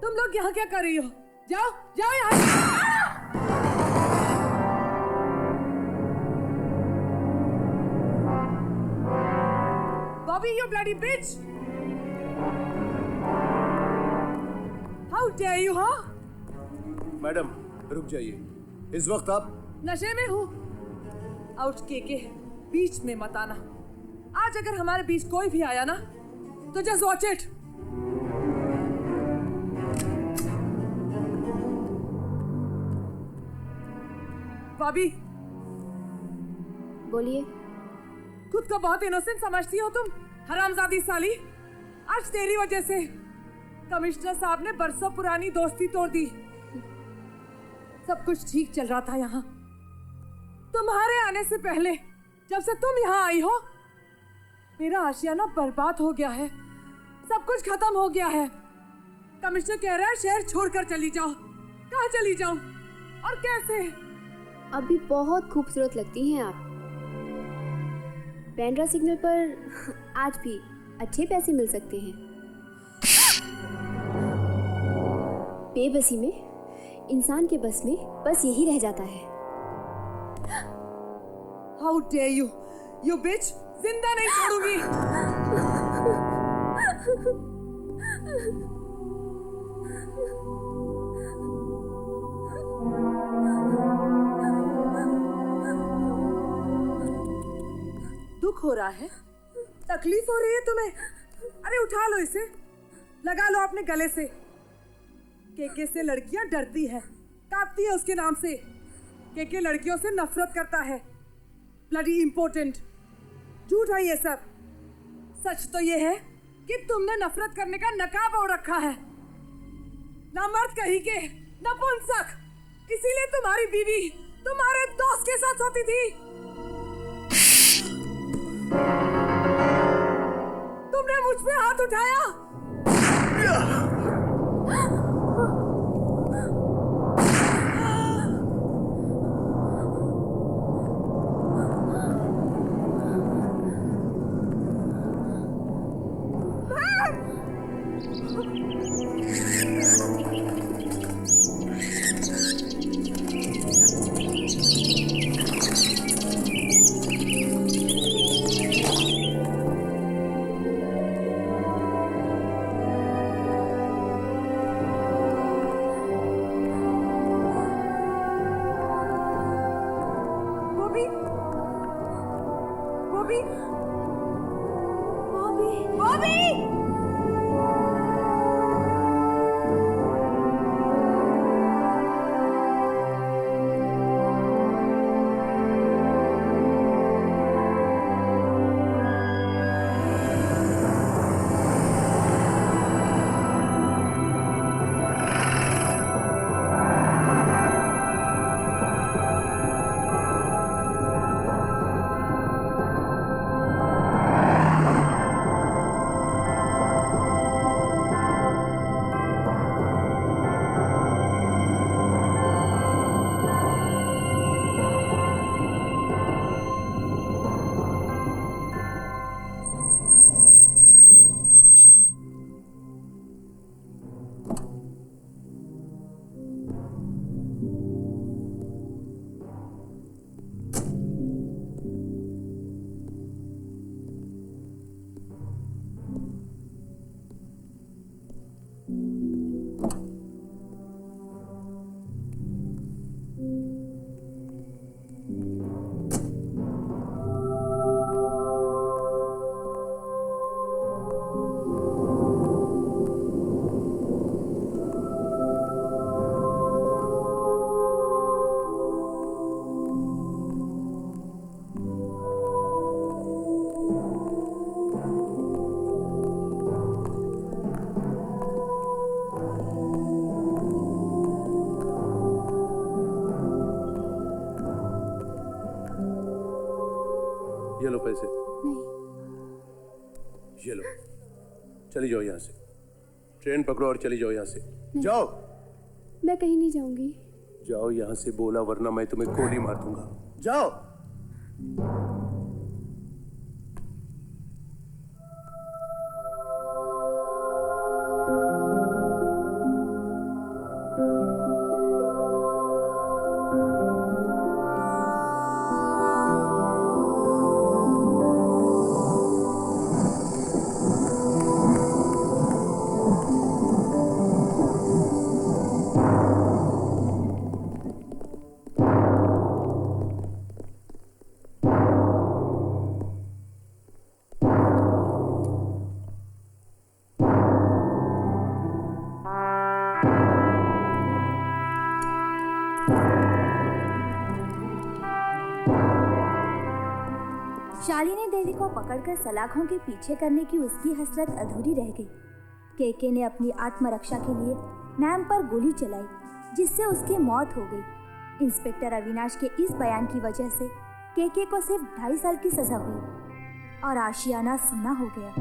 तुम लोग यहाँ क्या कर रही हो? जाओ जाओ यहाँ। Bobby, you bloody bitch! How dare you, huh? Madam रुक जाइए। इस वक्त आप नशे में हूँ। आउट के बीच में मत आना। आज अगर हमारे बीच कोई भी आया ना तो जस्ट वॉच इट। बॉबी, बोलिए। खुद को बहुत इनोसेंट समझती हो तुम, हरामजादी साली। आज तेरी वजह से कमिश्नर साहब ने बरसों पुरानी दोस्ती तोड़ दी। सब कुछ ठीक चल रहा था यहाँ। तुम्हारे आने से पहले, जब से तुम यहाँ आई हो, मेरा आशियाना बर्बाद हो गया है। सब कुछ खत्म हो गया है। कमिश्नर कह रहा है शहर छोड़कर चली जाओ। कहाँ चली जाऊं और कैसे? अभी बहुत खूबसूरत लगती हैं आप। बैंड्रा सिग्नल पर आज भी अच्छे पैसे मिल सकते हैं। बेबसी में इंसान के बस में बस यही रह जाता है। How dare you, you bitch! जिंदा नहीं छोड़ूंगी। दुख हो रहा है? तकलीफ हो रही है तुम्हें? अरे उठा लो इसे, लगा लो अपने गले से। केके से लड़कियां डरती है, कांपती है उसके नाम से। केके लड़कियों से नफरत करता है। Bloody important. झूठ है ये सब। सच तो ये है कि तुमने नफरत करने का नकाब ओढ़ रखा है। ना मर्द कहीं के, नपुंसक। इसीलिए तुम्हारी बीवी तुम्हारे दोस्त के साथ सोती थी। तुमने मुझ पे हाथ उठाया। ये लो पैसे। ये लो, चली जाओ यहाँ से। ट्रेन पकड़ो और चली जाओ यहाँ से। जाओ। मैं कहीं नहीं जाऊंगी। जाओ यहाँ से, बोला, वरना मैं तुम्हें गोली मार दूंगा। जाओ। शालिनी देवी को पकड़कर सलाखों के पीछे करने की उसकी हसरत अधूरी रह गई। केके ने अपनी आत्मरक्षा के लिए मैम पर गोली चलाई, जिससे उसकी मौत हो गई। इंस्पेक्टर अविनाश के इस बयान की वजह से केके को सिर्फ 2.5 साल की सजा हुई और आशियाना सुना हो गया।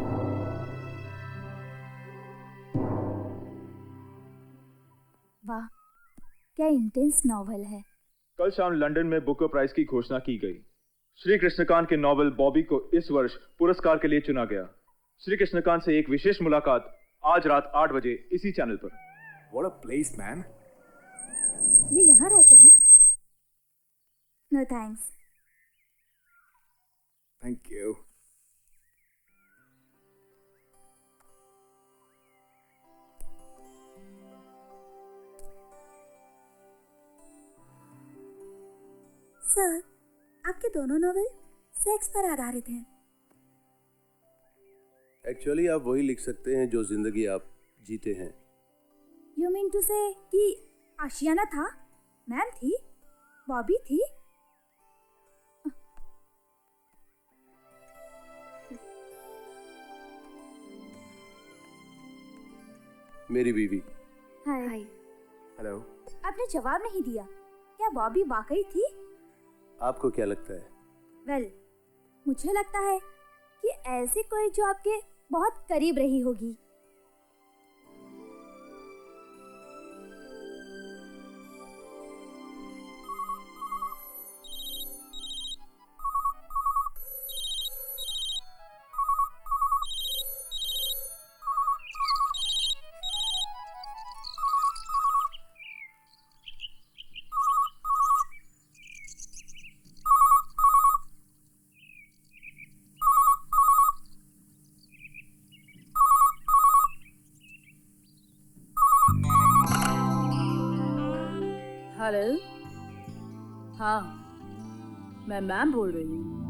वाह, क्या इंटेंस नॉवल है। कल शाम लंदन में बुकर प्राइज की घोषणा की गई। श्री कृष्णकांत के नॉवल बॉबी को इस वर्ष पुरस्कार के लिए चुना गया। श्री कृष्णकांत से एक विशेष मुलाकात आज रात 8 बजे इसी चैनल पर। What a place, man. ये यहाँ रहते हैं? No thanks. Thank you. Sir, आपके दोनों नॉवेल सेक्स पर आधारित हैं। एक्चुअली आप वही लिख सकते हैं जो जिंदगी आप जीते हैं। You mean to say कि आशियाना था, मैम थी, बॉबी थी? मेरी बीवी। हाय। हेलो। आपने जवाब नहीं दिया। क्या बॉबी वाकई थी? आपको क्या लगता है? वेल, मुझे लगता है कि ऐसे कोई जो आपके बहुत करीब रही होगी। हेलो, हाँ मैं मैम बोल रही हूँ।